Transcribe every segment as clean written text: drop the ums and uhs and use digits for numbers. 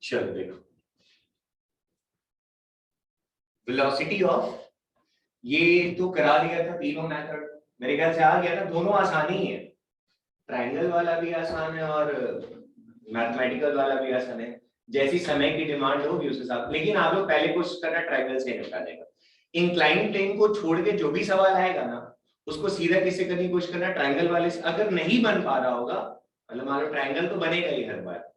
चलो देखो, velocity of, ये तो करा दिया था तीनों मेथड, मेरे ख्याल से आ गया ना, दोनों आसान ही है, ट्रायंगल वाला भी आसान है और मैथमेटिकल वाला भी आसान है, जैसी समय की डिमांड होगी उस हिसाब। लेकिन आप लोग पहले कोशिश करना ट्रायंगल से निकालने का, इंक्लाइन प्लेन को छोड़ के जो भी सवाल आएगा ना उसको सीधा किससे करने की कोशिश करना, ट्रायंगल वाले से। अगर नहीं बन पा रहा होगा, मतलब मान लो ट्रायंगल तो बनेगा ही हर बार,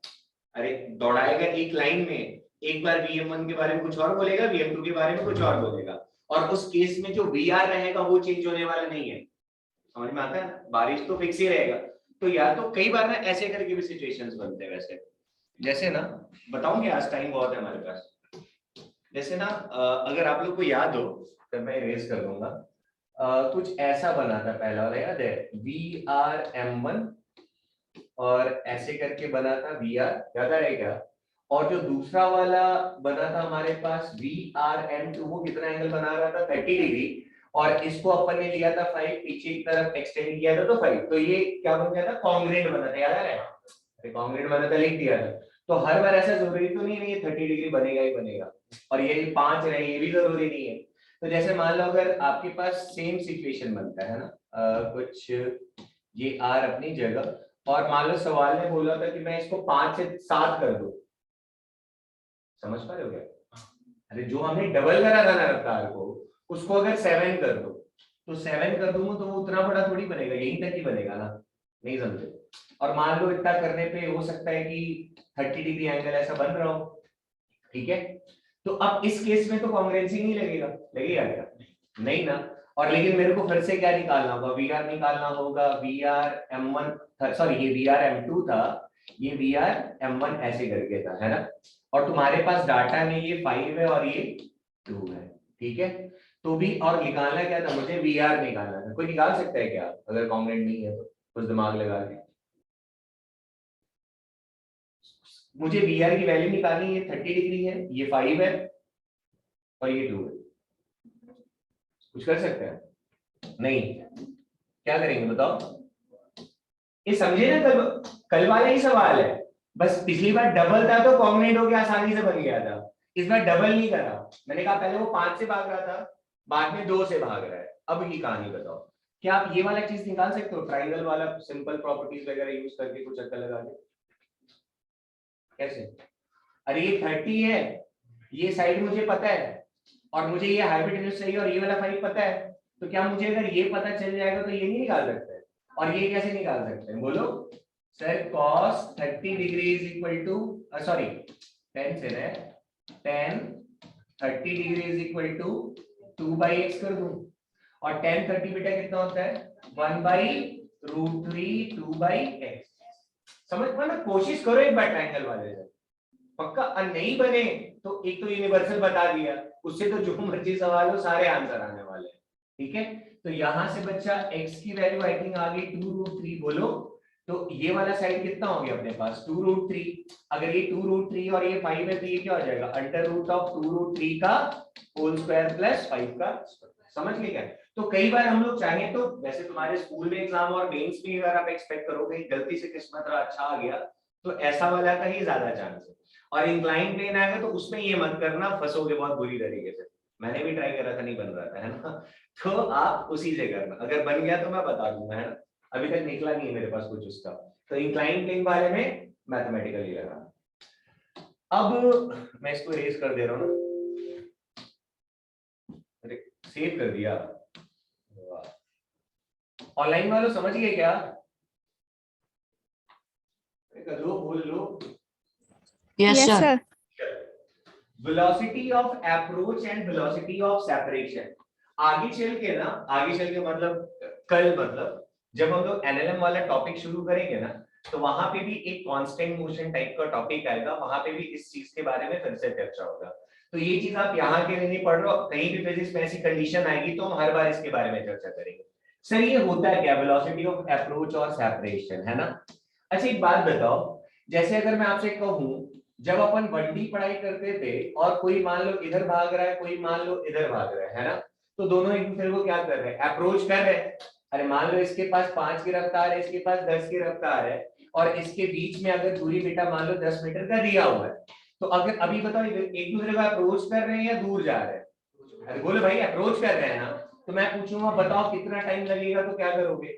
अरे दौड़ाएगा एक लाइन में, एक बार Vm1 के बारे में कुछ और बोलेगा, Vm2 के बारे में कुछ और बोलेगा, और उस केस में जो Vr रहेगा वो चेंज होने वाला नहीं है, समझ में आता है ना, बारिश तो फिक्स ही रहेगा। तो यार तो कई बार ना ऐसे करके भी सिचुएशंस बनते हैं वैसे, जैसे ना बताऊंगे, आज टाइम बहुत है हमारे पास। जैसे ना अगर आप लोग को याद हो तो मैं इरेज कर दूंगा, कुछ ऐसा बना था पहला वाला, याद है Vrm1, और ऐसे करके बना था Vr, याद है क्या? और जो दूसरा वाला बना था हमारे पास Vrm2, वो कितना एंगल बना रहा था, 30 डिग्री, और इसको अपन ने लिया था 5, पीछे की तरफ एक्सटेंड किया था तो 5, तो ये क्या बन गया था, कॉन्ग्रुएंट बना था, याद है? अरे कॉन्ग्रुएंट बना था, लिख दिया था। तो हर बार ऐसा जरूरी तो नहीं है ये 30 डिग्री बनेगा ही बनेगा, और ये 5 रहे ये भी जरूरी नहीं है। तो जैसे मान लो अगर आपके पास सेम सिचुएशन बनता है ना, कुछ ये आर अपनी जगह, और मान लो सवाल ने बोला था कि मैं इसको 5 से 7 कर दूं, समझ पा रहे हो क्या? अरे जो हमने डबल करा था ना रफ्तार को, उसको अगर 7 कर दो, तो 7 कर दूंगा तो वो उतना बड़ा थोड़ी बनेगा, यहीं तक ही बनेगा ना, नहीं समझे? और मान लो इतना करने पे हो सकता है कि 30 डिग्री एंगल ऐसा बन रहा हो, ठीक है? तो अब इस केस में तो कॉन्ग्रुएंसी नहीं लगेगा, लगेगा क्या? नहीं ना। और लेकिन मेरे को फिर से क्या निकालना होगा, वी आर निकालना होगा, वी आर M1, सॉरी ये वी आर M2 था, ये वी आर M1 ऐसे करके था, है ना? और तुम्हारे पास डाटा में ये 5 है और ये 2 है, ठीक है? तो भी, और निकालना क्या था मुझे, वी आर निकालना था। कोई निकाल सकता है क्या अगर कॉन्ग्रुएंट नहीं है तो, कुछ दिमाग लगा के? मुझे वी आर की वैल्यू निकालनी है, 30 डिग्री है, ये 5 है और ये 2 है, कुछ कर सकते हैं? नहीं, क्या करेंगे बताओ? ये समझे ना, कल कल वाला ही सवाल है, बस पिछली बार डबल था तो कॉम्बिनेट होकर आसानी से बन गया था, इस बार डबल नहीं करा। मैंने कहा पहले वो 5 से भाग रहा था, बाद में 2 से भाग रहा है, अब की कहानी बताओ। क्या आप ये वाला चीज निकाल सकते हो, ट्राइंगल वाला सिंपल प्रॉपर्टीज वगैरह यूज करके कुछ अक्ल लगा के? कैसे? अरे ये 30 है, ये साइड मुझे पता है, और मुझे ये हाइपोटेन्यूज चाहिए और ये वाला 5 पता है, तो क्या मुझे अगर ये पता चल जाएगा तो ये नहीं निकाल सकते? और ये कैसे निकाल सकते हैं बोलो? Sir cos 30 degree is equal to, sorry 10 से है, tan 30 degree is equal to 2/x कर दूं, और tan 30 बेटा कितना होता है, 1/√3 2/x। समझ पा ना, कोशिश करो एक बार ट्रायंगल वाले से, पक्का। नहीं बने तो एक तो यूनिवर्सल बता दिया, उससे तो जो मर्जी सवाल हो सारे आंसर आने वाले हैं, ठीक है? तो यहां से बच्चा x की वैल्यू आई थिंक आ गई 2√3, बोलो। तो ये वाला साइड कितना हो गया अपने पास, 2√3। अगर ये 2√3 और ये 5 है तो ये क्या हो जाएगा, √2√3 का होल स्क्वायर प्लस 5 का स्क्वायर। समझ गए क्या? तो कई बार हम लोग चाहें तो, वैसे तुम्हारे स्कूल में एग्जाम और मेंस में अगर आप एक्सपेक्ट करोगे गलती से किस्मत अच्छा आ गया तो ऐसा वाला का ही ज्यादा चांस है। और इंक्लाइन प्लेन आएगा तो उसमें ये मत करना, फंसोगे बहुत बुरी तरीके से, मैंने भी ट्राई करा था, नहीं बन रहा था, है ना? तो आप उसी से करना, अगर बन गया तो मैं बता दूंगा, है ना? अभी तक निकला नहीं है मेरे पास कुछ उसका, तो इंक्लाइन प्लेन बारे में मैथमेटिकली लगा। अब मैं इसको इरेज कर दे रहा हूँ ना, सेव कर दिया। ऑनलाइन वालों समझ गए क्या? लो बोल लो। Yes, Yes, sir. sir. Velocity of approach and velocity of separation. आगे चल के ना, आगे चल के मतलब कल, मतलब जब हम लोग एनएलएम वाला टॉपिक शुरू करेंगे ना, तो वहां पे भी एक कांस्टेंट मोशन टाइप का टॉपिक आएगा, वहां पे भी इस चीज के बारे में फिर से चर्चा होगा। तो ये चीज आप यहाँ के लिए नहीं पढ़ रहे हो, कहीं भी फिजिक्स में ऐसी कंडीशन आएगी तो हम हर बार इसके बारे में चर्चा करेंगे। सर ये होता है क्या, वेलोसिटी ऑफ अप्रोच और सेपरेशन, है ना? अच्छा एक बात बताओ, जैसे अगर मैं आपसे कहूं, जब अपन 1D पढ़ाई करते थे और कोई मान लो इधर भाग रहा है, कोई मान लो इधर भाग रहा है ना, तो दोनों एक दूसरे को क्या कर रहे हैं, अप्रोच कर रहे हैं। अरे मान लो इसके पास 5 की रफ्तार है, इसके पास 10 की रफ्तार है, और इसके बीच में अगर दूरी बेटा मान लो 10 मीटर का दिया हुआ है, तो अगर अभी बताओ एक दूसरे को अप्रोच कर रहे हैं या दूर जा रहे हैं? अरे बोलो भाई अप्रोच कर रहे हैं ना, तो मैं पूछूंगा बताओ कितना टाइम लगेगा, तो क्या करोगे?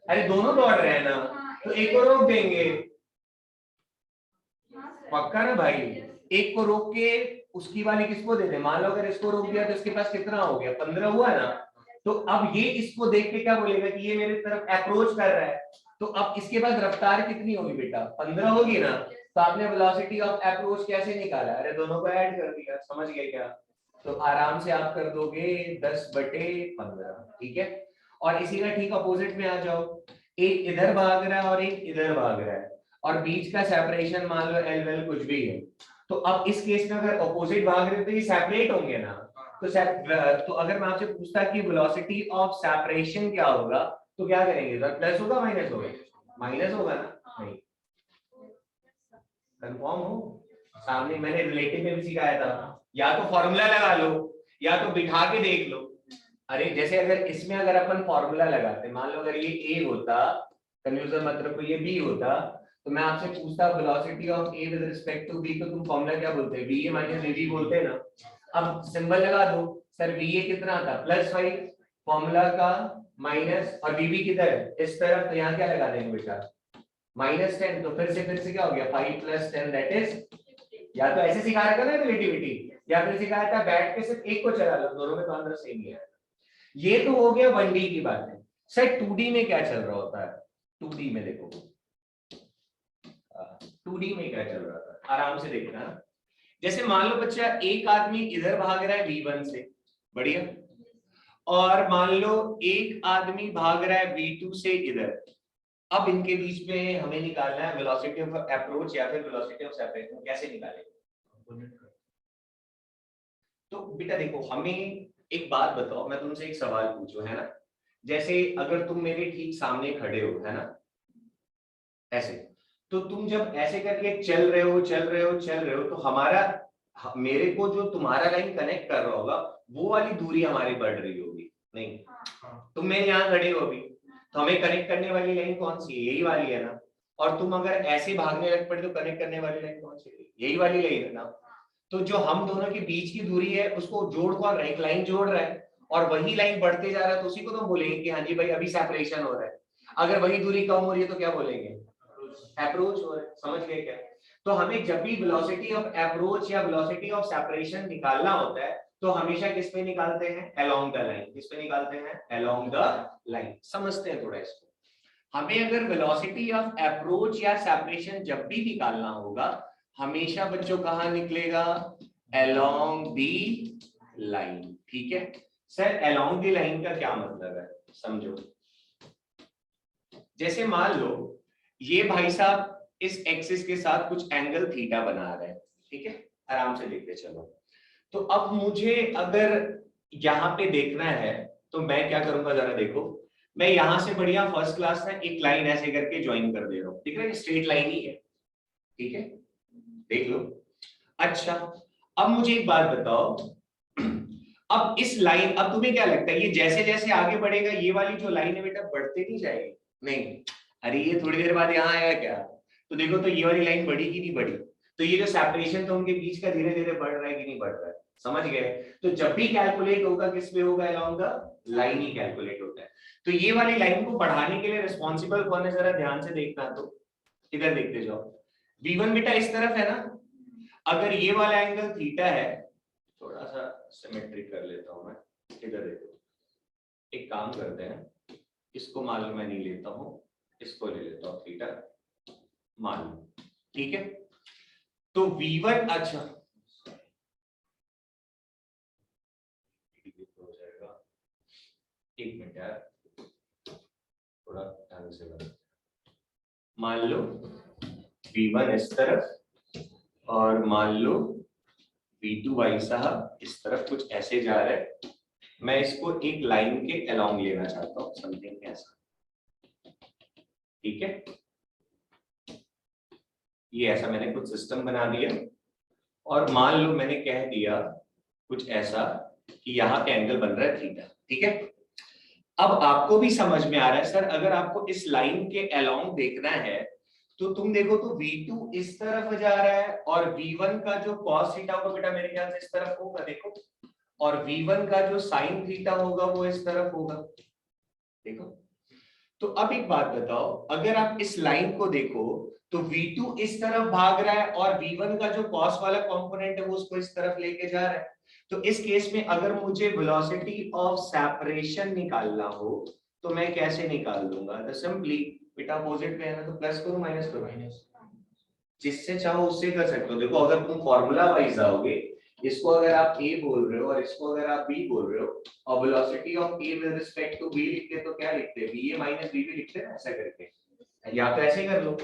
अरे दोनों दौड़ रहे हैं ना, तो एक को रोक देंगे, पक्का ना भाई? एक को रोक के उसकी वाली किसको दे दे? मान लो अगर इसको रोक दिया तो इसके पास कितना हो गया, 15 हुआ ना। तो अब ये इसको देख के क्या बोलेगा कि ये मेरे तरफ अप्रोच कर रहा है, तो अब इसके पास रफ्तार कितनी होगी बेटा, 15 होगी ना। तो आपने वेलोसिटी ऑफ अप्रोच कैसे निकाला? अरे दोनों को ऐड कर दिया, समझ गए क्या? तो आराम से आप कर दोगे 10/15, ठीक है। और इसी का ठीक अपोजिट में आ जाओ, एक इधर भाग रहा है और एक इधर भाग रहा है, और बीच का सेपरेशन मान लो एल वेल कुछ भी है। तो अब इस केस में अगर अपोजिट भाग रहे हो तो ये सेपरेट होंगे ना। तो अगर मैं आपसे पूछता कि वेलोसिटी ऑफ सेपरेशन क्या होगा, तो क्या करेंगे सर? प्लस होगा माइनस होगा? माइनस होगा ना? नहीं, कंफर्म हो? सामने मैंने रिलेटिव में भी सिखाया था, या तो फॉर्मूला लगा लो या तो बिठा के देख लो। अरे जैसे अगर इसमें अगर अपन फॉर्मूला लगाते, मान लो अगर ये ए होता, कंफ्यूजन मत रखो, ये बी होता, तो मैं आपसे पूछता velocity of A with respect to B, तो तुम फॉर्मूला क्या बोलते हैं? V A minus A B बोलते हैं ना। अब सिंबल लगा दो, सर वी ए कितना था? +5, फॉर्मूला का माइनस, और वी बी किधर है? इस तरफ, तो यहाँ क्या लगा देंगे बेटा? -10। तो फिर से क्या हो गया? 5 + 10 दैट इज, या तो ऐसे सिखा रखा ना रिलेटिविटी, या फिर सिखाया था बैठ के सिर्फ एक को चला लो, दोनों में तो आंसर सेम ही है। ये तो हो गया 1D की बात है। सर 2D में क्या चल रहा होता है? 2D में देखो, 2D में क्या चल रहा था, आराम से देखना। जैसे मान लो बच्चा एक आदमी इधर भाग रहा है V1 से, बढ़िया, और मान लो एक आदमी भाग रहा है V2 से इधर। अब इनके बीच में हमें निकालना है वेलोसिटी ऑफ अप्रोच या फिर वेलोसिटी ऑफ सेपरेशन। कैसे निकालेंगे? तो बेटा देखो, हमें एक बात बताओ, मैं तुमसे एक सवाल पूछूं, है ना? जैसे अगर तुम मेरे ठीक सामने खड़े हो, है ना, ऐसे, तो तुम जब ऐसे करके चल रहे हो, तो मेरे को जो तुम्हारा लाइन कनेक्ट कर रहा होगा, वो वाली दूरी हमारी बढ़ रही होगी, नहीं? तुम मेरे यहाँ खड़े हो अभी, तो हमें कनेक्ट करने वाली लाइन कौन सी है? यही वाली है ना। और तुम अगर ऐसे भागने लग पड़े तो कनेक्ट करने वाली लाइन कौन सी है? यही वाली लाइन है ना। तो जो हम दोनों के बीच की दूरी है उसको जोड़ कौन रहा है? एक लाइन जोड़ रहा है, और वही लाइन बढ़ते जा रहा है, तो उसी को तो बोलेंगे कि हाँ जी भाई अभी सेपरेशन हो रहा है। अगर वही दूरी कम हो रही है तो क्या बोलेंगे? अप्रोच हो रहा है। समझ गए क्या? तो हमें जब भी वेलोसिटी ऑफ अप्रोच या वेलोसिटी ऑफ सेपरेशन निकालना होता है, तो हमेशा किस पे निकालते हैं? Along the line. किस पे निकालते हैं? Along the line. समझते हैं थोड़ा इसको। हमें अगर वेलोसिटी ऑफ अप्रोच या सेपरेशन जब भी निकालना होगा, हमेशा बच्चों कहां निकलेगा? Along the line. ठीक है सर, अलोंग द लाइन का क्या मतलब है, समझो। जैसे मान लो ये भाई साहब इस एक्सिस के साथ कुछ एंगल थीटा बना रहे हैं, ठीक है, आराम से देखते चलो। तो अब मुझे अगर यहाँ पे देखना है, तो मैं क्या करूंगा जरा देखो, मैं यहां से बढ़िया फर्स्ट क्लास में एक लाइन ऐसे करके ज्वाइन कर दे रहा हूँ, ठीक है, स्ट्रेट लाइन ही है, ठीक है, देख लो। अच्छा, अब मुझे एक बात बताओ, अब इस लाइन, अब तुम्हें क्या लगता है ये जैसे जैसे आगे बढ़ेगा ये वाली जो लाइन है बेटा बढ़ते नहीं जाएगी? नहीं, अरे ये थोड़ी देर बाद यहाँ आएगा क्या? तो देखो, तो ये वाली लाइन बढ़ी कि नहीं बढ़ी? तो ये जो सेपरेशन था उनके बीच का धीरे धीरे बढ़ रहा है कि नहीं बढ़ रहा है? समझ गए? तो जब भी कैलकुलेट होगा किस पे होगा? Along the line he calculate होता है। तो ये वाली लाइन को बढ़ाने के लिए रिस्पॉन्सिबल कौन है, जरा ध्यान से देखना। तो इधर देखते जाओ, V1 बेटा इस तरफ है ना, अगर ये वाला एंगल थीटा है, थोड़ा सा सिमेट्रिक कर लेता हूं मैं, इधर देखो, एक काम करते हैं, इसको मान लो मैं नहीं लेता हूं, इसको ले लेता हूं थीटा, मान लो, ठीक है। तो V1, अच्छा हो जाएगा, एक मिनट यार, थोड़ा ढंग से बना। मान लो V1 इस तरफ, और मान लो V2 भाई साहब इस तरफ कुछ ऐसे जा रहा है, मैं इसको एक लाइन के अलोंग लेना चाहता हूं, समथिंग ऐसा, ठीक है। ये ऐसा मैंने कुछ सिस्टम बना दिया, और मान लो मैंने कह दिया कुछ ऐसा कि यहाँ पे एंगल बन रहा है थीटा, ठीक है। अब आपको भी समझ में आ रहा है सर, अगर आपको इस लाइन के अलोंग देखना है तो तुम देखो तो V2 इस तरफ जा रहा है और V1 का जो cos थीटा होगा बेटा मेरे ख्याल से इस तरफ होगा, देखो, और V1 का जो sin थीटा होगा वो इस तरफ होगा, देखो। तो अब एक बात बताओ, अगर आप इस लाइन को देखो तो V2 इस तरफ भाग रहा है और V1 का जो cos वाला कंपोनेंट है वो उसको इस तरफ लेके जा रहा है। तो इस केस में अगर मुझे वेलोसिटी ऑफ सेपरेशन निकालना हो तो मैं कैसे निकाल दूंगा? तो सिंपली बेटा अपोजिट में है ना, तो प्लस करो माइनस करो, जिससे चाहो उससे कर सकते हो। देखो अगर तुम फॉर्मूला वाइज आओगे, इसको अगर आप a बोल रहे हो और इसको अगर आप b बोल रहे हो और velocity of a with respect to b लिखते तो क्या लिखते हैं? va माइनस bv लिखते हैं, ऐसा करके, या तो ऐसे कर लो।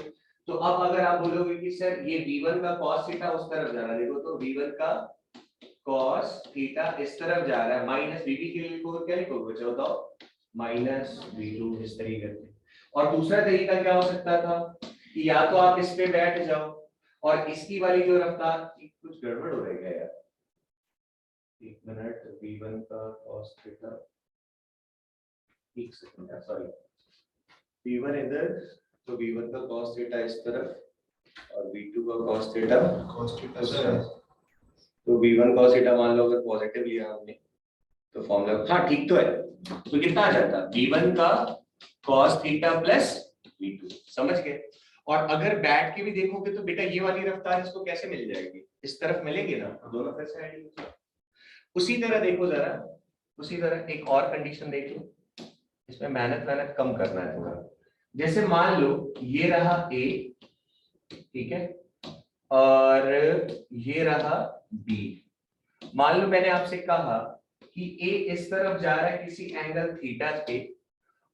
तो अब अगर आप बोलोगे कि सर ये v1 का cos थीटा उस तरफ जा रहा है, देखो तो v1 का cos थीटा इस तरफ जा रहा है, माइनस bv के लिए क्या लिखोगे बच्चों बताओ? माइनस v2 इस तरीके से। और दूसरा तरीका क्या हो सकता था कि या तो आप इस पे बैठ जाओ और इसकी वाली जो रफ्तार, कुछ गड़बड़ हो रही है यार, एक मिनट, v1 का cos थीटा, एक सेकंड यार, सॉरी, v1 इधर, तो v1 का cos थीटा इस तरफ और v2 का cos थीटा उस तरफ। तो v1 cos थीटा मान लो अगर पॉजिटिव लिया हमने तो फॉर्मूला, हाँ ठीक तो है, तो कितना आ जाता? v1 का cos थीटा प्लस v2, समझ गए। और अगर बैठ के भी देखोगे तो बेटा ये वाली रफ्तार इसको कैसे मिल जाएगी? इस तरफ मिलेगी ना, दोनों तरफ से आएगी। उसी तरह देखो जरा, उसी तरह एक और कंडीशन देख लो, इसमें मेहनत कम करना है थोड़ा। जैसे मान लो ये रहा a, ठीक है, और ये रहा b। मान लो मैंने आपसे कहा कि a इस तरफ जा रहा है किसी एंगल थीटा पे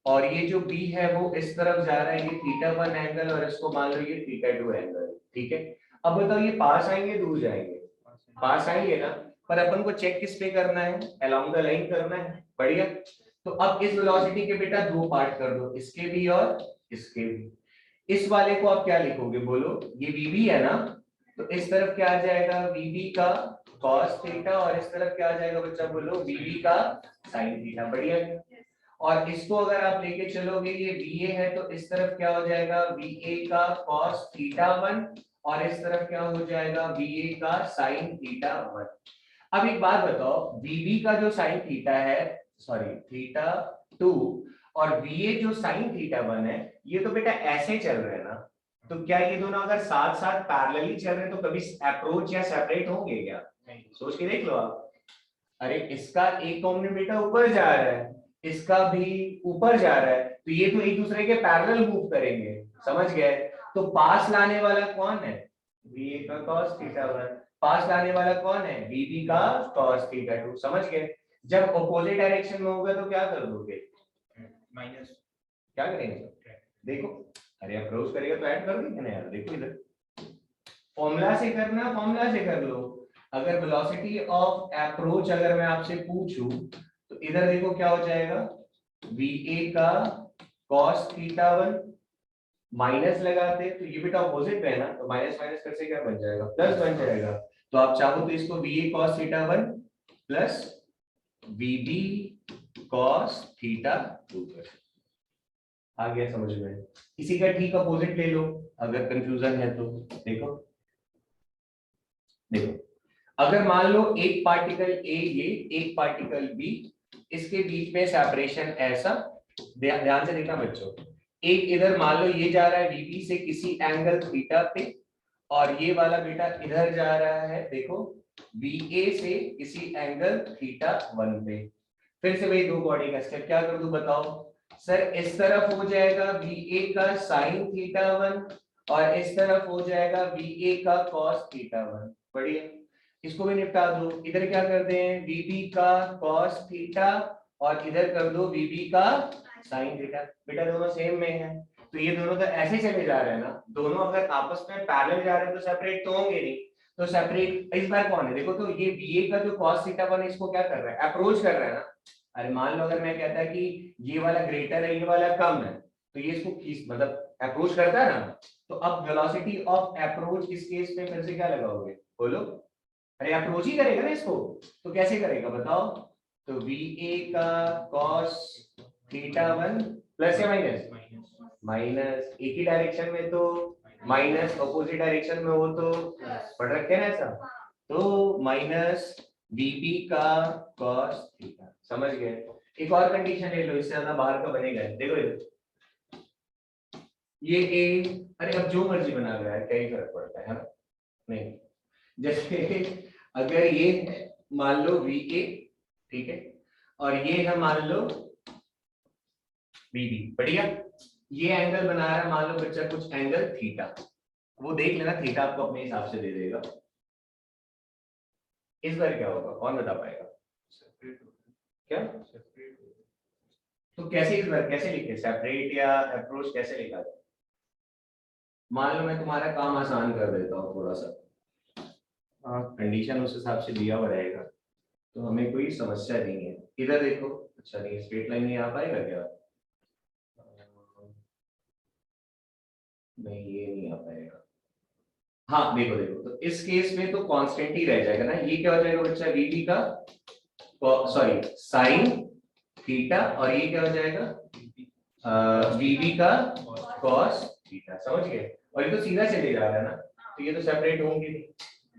और ये जो b है वो इस तरफ जा रहा है, ये θ1 एंगल और इसको मान लो ये θ2 एंगल, ठीक है। अब बताओ ये पास आएंगे दूर जाएंगे? पास आएंगे ना, पर अपन को चेक किस पे करना है? अलोंग द लाइन करना है, बढ़िया। तो अब इस वेलोसिटी के बेटा दो पार्ट कर दो, इसके भी और इसके भी। इस वाले को आप क्या लिखोगे बोलो? ये vb है ना, तो इस तरफ क्या आ जाएगा? vb का cos थीटा और इस तरफ क्या आ जाएगा बच्चा बोलो? vb का sin थीटा, बढ़िया। और इसको अगर आप लेके चलोगे ये VA है तो इस तरफ क्या हो जाएगा? VA का cos θ1 और इस तरफ क्या हो जाएगा? VA का sin θ1। अब एक बात बताओ, VB का जो sin थीटा है, सॉरी θ2, और VA जो sin θ1 है, ये तो बेटा ऐसे चल रहे हैं ना, तो क्या ये दोनों अगर साथ साथ पैरेलली चल रहे हैं तो कभी अप्रोच या सेपरेट होंगे क्या? सोच के देख लो आप। अरे इसका एक कॉम्पोनेंट बेटा ऊपर जा रहा है, इसका भी ऊपर जा रहा है, तो ये तो एक दूसरे के पैरेलल मूव करेंगे, समझ गए। तो पास लाने वाला कौन है? VA का cos θ1, पास लाने वाला कौन है? VB का cos θ2, समझ गए। जब अपोजिट डायरेक्शन में होगा तो क्या कर दोगे? माइनस, क्या करेंगे देखो, अरे अप्रोच करेगा तो ऐड कर देंगे ना यार, देखो इधर फॉर्मूला से करना, फॉर्मूला से कर लो। अगर वेलोसिटी ऑफ अप्रोच अगर मैं आपसे पूछूं तो इधर देखो क्या हो जाएगा? VA का cos θ1 माइनस लगाते तो ये बेटा अपोजिट है ना, तो माइनस माइनस करके क्या बन जाएगा? प्लस बन जाएगा। तो आप चाहो तो इसको VA cos θ1 plus VB cos θ2 कर, आ गया समझ में? इसी का ठीक अपोजिट ले लो अगर कंफ्यूजन है तो। देखो देखो, अगर मान लो एक पार्टिकल A ये, एक पार्टिकल B, इसके बीच में सेपरेशन ऐसा, ध्यान से देखना बच्चों, एक इधर मान लो ये जा रहा है VB से किसी एंगल थीटा पे और ये वाला बेटा इधर जा रहा है, देखो VA से किसी एंगल θ1 पे। फिर से वही दो बॉडी का स्टेप, क्या कर दूं बताओ? सर इस तरफ हो जाएगा VA का sin θ1 और इस तरफ हो जाएगा VA का cos θ1, बढ़िया। इसको भी निपटा दो, इधर क्या कर दें? VB का cos थीटा और इधर कर दो VB का sin थीटा, बेटा दोनों सेम में है तो ये दोनों तो ऐसे चले जा रहे हैं ना, दोनों अगर आपस में पैरेलल जा रहे हैं तो सेपरेट तो होंगे नहीं, तो सेपरेट इस बार कौन है? देखो तो ये VA का जो cos θ1 है इसको क्या कर रहा है? अप्रोच कर रहा है ना। अरे मान लो अगर मैं कहता है कि ये वाला ग्रेटर है ये वाला कम है, तो ये इसको खींच मतलब अप्रोच करता है ना। तो अब वेलोसिटी ऑफ अप्रोच इस केस में फिर से क्या लगाओगे बोलो? अरे अप्रोच ही करेगा ना इसको, तो कैसे करेगा बताओ? तो VA का cos θ1 प्लस या माइनस? माइनस। एक ही डायरेक्शन में तो माइनस, अपोजिट डायरेक्शन में हो तो पढ़ रखे हैं ना ऐसा, तो माइनस VB का cos θ। समझ गए? एक और कंडीशन ले लो, इससे ज्यादा बाहर का बनेगा। देखो ये A, अरे अब जो मर्जी बना लो यार, क्या ही फर्क पड़ता है ना? नहीं, जैसे अगर ये मान लो VA, ठीक है, और ये है मान लो VB, बढ़िया। ये एंगल बना रहा है मान लो बच्चा कुछ एंगल थीटा, वो देख लेना, थीटा आपको अपने हिसाब से दे देगा। इस बार क्या होगा, कौन बता पाएगा? क्या? तो कैसे इस बार कैसे लिखे, सेपरेट या अप्रोच कैसे लिखा जाए? मान लो मैं तुम्हारा काम आसान कर देता हूँ थोड़ा सा, कंडीशन उस हिसाब से दिया हुआ रहेगा, तो हमें कोई समस्या नहीं है। इधर देखो, अच्छा नहीं स्ट्रेट लाइन नहीं आ पाएगा क्या? नहीं ये नहीं आ पाएगा। हाँ देखो देखो, तो इस केस में तो कांस्टेंट ही रह जाएगा ना। ये क्या हो जाएगा बच्चा, VB का सॉरी साइन थीटा, और ये क्या हो जाएगा, VB का cos थीटा। समझ गए? और ये तो सीधा चले जा रहा है ना, तो ये तो सेपरेट होंगे नहीं।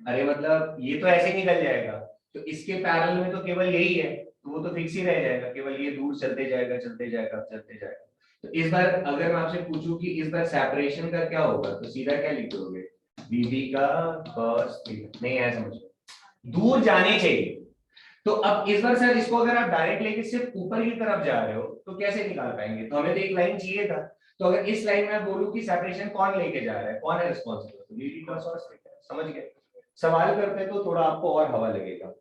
अरे मतलब ये तो ऐसे निकल जाएगा, तो इसके पैरेलल में तो केवल यही है, तो वो तो फिक्स ही रह जाएगा, केवल ये दूर चलते जाएगा चलते जाएगा चलते जाएगा। तो इस बार अगर मैं आपसे पूछूं कि इस बार सेपरेशन का क्या होगा, तो सीधा क्या लिख दोगे, VB का cos थीटा। नहीं है समझ, दूर जाने चाहिए। तो अब इस बार सर इसको अगर आप डायरेक्ट लेके सिर्फ ऊपर की तरफ जा रहे हो तो कैसे निकाल पाएंगे? तो हमें तो एक लाइन चाहिए था। तो अगर इस लाइन में बोलूं कि सेपरेशन कौन लेके जा रहा है, कौन है रिस्पॉन्सिबल, तो VB का cos थीटा। समझ गए? सवाल करते तो थोड़ा आपको और हवा लगेगा।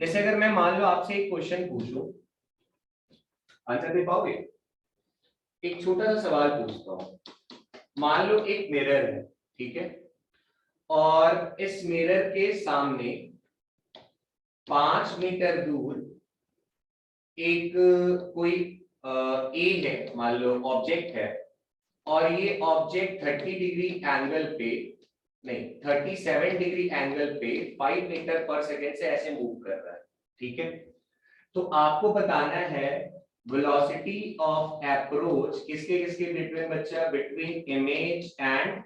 जैसे अगर मैं मान लो आपसे एक क्वेश्चन पूछूं, आंसर दे पाओगे? एक छोटा सा सवाल पूछता हूं। मान लो एक मिरर है, ठीक है, और इस मिरर के सामने 5 मीटर दूर एक कोई ए है, मान लो ऑब्जेक्ट है, और ये ऑब्जेक्ट 30 डिग्री एंगल पे, नहीं 37 डिग्री एंगल पे 5 मीटर पर सेकेंड से ऐसे मूव कर रहा है, ठीक है। तो आपको बताना है वेलोसिटी ऑफ अप्रोच किसके बिटवीन बच्चा, बिटवीन इमेज एंड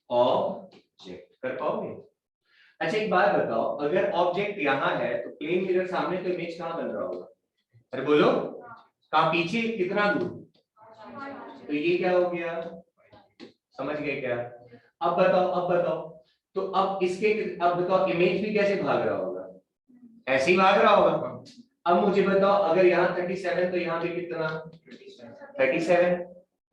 ऑब्जेक्ट। कर पाओगे? अच्छा एक बात बताओ, अगर ऑब्जेक्ट यहाँ है तो प्लेन मिरर सामने, तो इमेज कहाँ बन रहा होगा? अरे बोलो, कहाँ पीछे, कितना दूर? तो ये क्या हो गया, समझ गए क्या? अब बताओ, अब बताओ, तो अब इसके, अब बताओ इमेज भी कैसे भाग रहा होगा? ऐसे ही भाग रहा होगा। अब मुझे बताओ, अगर यहाँ 37 तो यहाँ भी कितना, 37,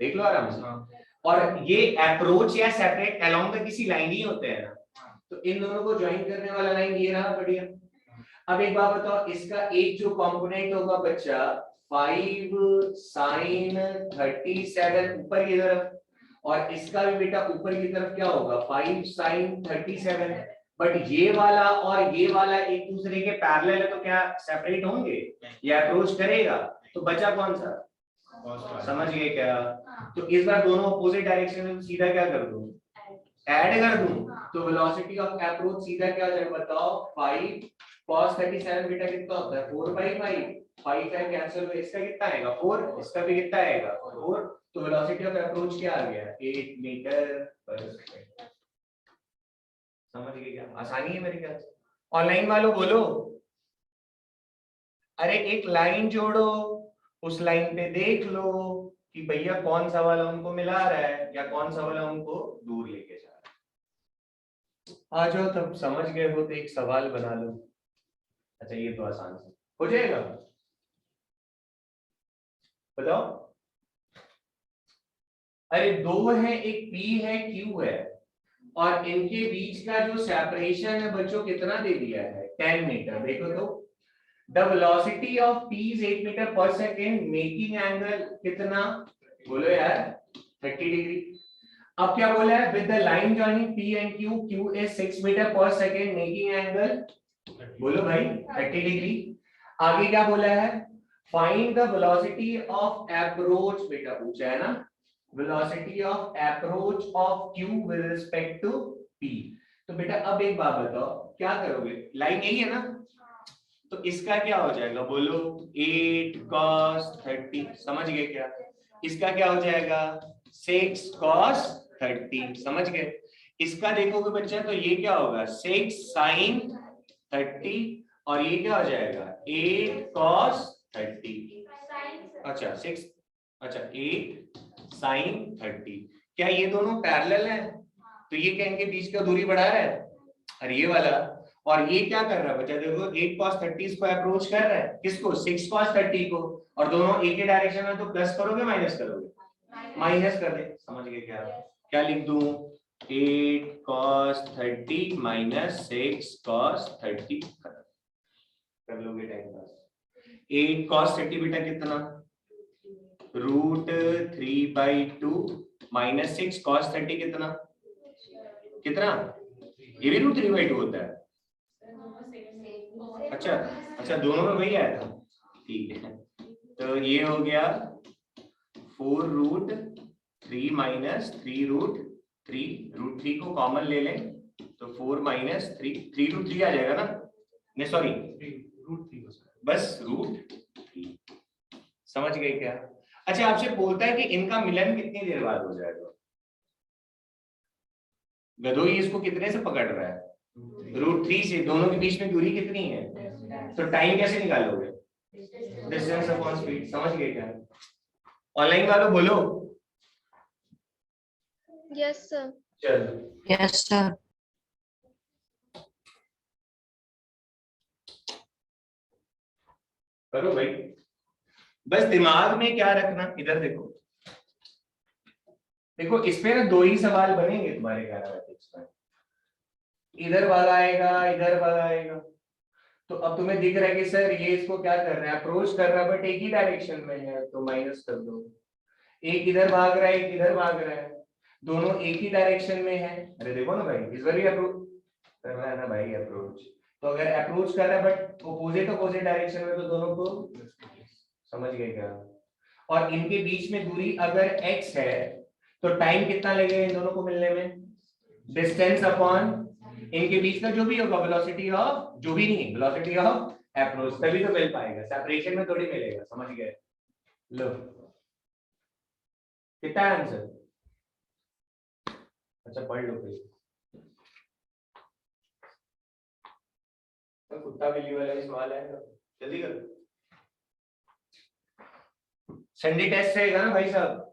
देख लो आराम से। और ये अप्रोच या सेपरेट अलोंग द किसी लाइन ही होते हैं ना, तो इन दोनों को ज्वाइन करने वाला लाइन ये रहा, बढ़िया। अब एक बात बताओ, इसका एक जो कंपोनेंट होगा बच्चा 5 sin 37 ऊपर की तरफ, और इसका भी बेटा ऊपर की तरफ क्या होगा, 5 sin 37। बट ये वाला और ये वाला एक दूसरे के पैरेलल है, तो क्या सेपरेट होंगे? ये अप्रोच करेगा, तो बचा कौन सा? समझ गए क्या? तो इस बार दोनों अपोजिट डायरेक्शन में सीधा क्या कर दूं, ऐड कर दूं, तो वेलोसिटी ऑफ अप्रोच सीधा क्या हो जाएगा बताओ, 5 cos 37 बेटा कितना होता है, 4/5, 5 कैंसिल हो, इसका कितना आएगा 4, इसका भी कितना आएगा 4, तो वेलोसिटी ऑफ अप्रोच क्या आ गया, 8 मीटर पर सेकंड। समझ गए क्या? आसानी है मेरे ख्याल से। ऑनलाइन वालों बोलो, अरे एक लाइन जोड़ो, उस लाइन पे देख लो कि भैया कौन सा वाला उनको मिला रहा है या कौन सा वाला उनको दूर लेके जा रहा है। आ जाओ, तब समझ गए हो तो एक सवाल बना लो। अच्छा ये तो आसान से हो जाएगा, बताओ। अरे दो है, एक P है, Q है, और इनके बीच का जो सेपरेशन है बच्चों कितना दे दिया है, 10 मीटर। देखो तो, the velocity of P is 8 meter per second, making angle कितना, बोलो यार 30 डिग्री। अब क्या बोला है, with the line joining P and Q, Q is 6 meter per second, making angle, बोलो भाई 30 डिग्री। आगे क्या बोला है, find the velocity of approach, बेटा पूछा है ना, velocity of approach of Q with respect to P। तो बेटा अब एक बात बताओ, क्या करोगे, लाइन यही है ना, तो इसका क्या हो जाएगा बोलो, 8 cos 30, समझ गए क्या? इसका क्या हो जाएगा, 6 cos 30, समझ गए? इसका देखोगे बच्चा तो ये क्या होगा, 6 sin 30, और ये क्या हो जाएगा, 8 cos 30। अच्छा 6, अच्छा 8 sin 30। क्या ये दोनों पैरेलल हैं? तो ये क्या इनके बीच का दूरी बढ़ा रहा है, और ये वाला, और ये क्या कर रहा है बच्चा, देखो 8 cos 30 को अप्रोच कर रहा है, किसको, 6 cos 30 को, और दोनों एक ही डायरेक्शन में, तो प्लस करोगे माइनस करोगे, माइनस कर दे, समझ गए क्या? क्या लिख दूं, 8 cos 30 माइनस 6 cos 30, कर लोगे टाइम पास। 8 cos 30 बेटा कितना, √3/2 माइनस 6 cos 30 कितना, कितना, ये भी √3/2 होता है। अच्छा अच्छा, दोनों में वही आया था, ठीक है। तो ये हो गया 4√3 माइनस 3√3, √3 को कॉमन ले लें तो 4 माइनस 3√3 आ जाएगा ना, नहीं सॉरी √3, बस √3, समझ गए क्या? अच्छा आपसे बोलता है कि इनका मिलन कितनी देर बाद हो जाएगा, गधोई इसको कितने से पकड़ रहा है, √3 से, दोनों के बीच में दूरी कितनी है, तो टाइम कैसे निकालोगे, डिस्टेंस अपॉन स्पीड, समझ गए क्या? ऑनलाइन वालों बोलो यस सर। चलो Yes, sir. करो भाई, बस दिमाग में क्या रखना, इधर देखो, देखो इसमें ना 2 ही सवाल बनेंगे तुम्हारे कैरामेटिक्स में, इधर वाला आएगा, इधर वाला आएगा। तो अब तुम्हें दिख रहा है कि सर ये इसको क्या कर रहा है, अप्रोच कर रहा है, बट एक ही डायरेक्शन में है, तो माइनस कर दो। एक इधर भाग रहा है, एक इधर भाग रहा है, दोनों एक ही डायरेक्शन में है, अरे देखो ना भाई, इस बार भी अप्रोच कर रहा है ना भाई, अप्रोच, तो अगर अप्रोच कर रहा है बट अपोजिट डायरेक्शन में, तो दोनों को, समझ गए क्या? और इनके बीच में दूरी अगर x है, तो टाइम कितना लगेगा इन दोनों को मिलने में, डिस्टेंस अपॉन इनके बीच का जो भी होगा, वेलोसिटी ऑफ, जो भी नहीं, वेलोसिटी ऑफ अप्रोच, तभी तो मिल पाएगा, सेपरेशन में थोड़ी मिलेगा, समझ गए? लो कितना है आंसर, अच्छा पढ़ लो फिर, तो कुत्ता बिल्ली वाला भी सवाल है, जल्दी करो, संडे टेस्ट रहेगा ना भाई साहब,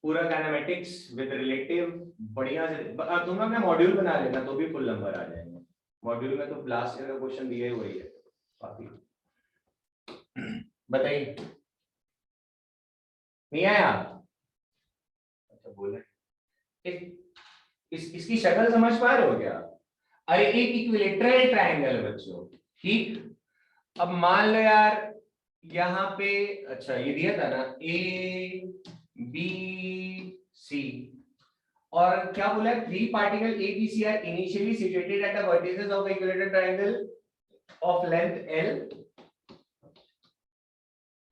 पूरा काइनेमेटिक्स विद रिलेटिव, बढ़िया से तुम अपना मॉड्यूल बना लेना, तो भी फुल नंबर आ जाएंगे, मॉड्यूल में तो लास्ट ईयर का क्वेश्चन दिया ही वही है, बाकी बताइए, नहीं आया? अच्छा बोले, इसकी शक्ल समझ पा रहे हो क्या? अरे एक इक्विलेटरल ट्रायंगल बच्चों, ठीक, अब मान लो यार यहाँ पे, अच्छा ये दिया था ना, A B C, और क्या बोला, 3 particle A B C are initially situated at the vertices of the equilateral triangle of length L.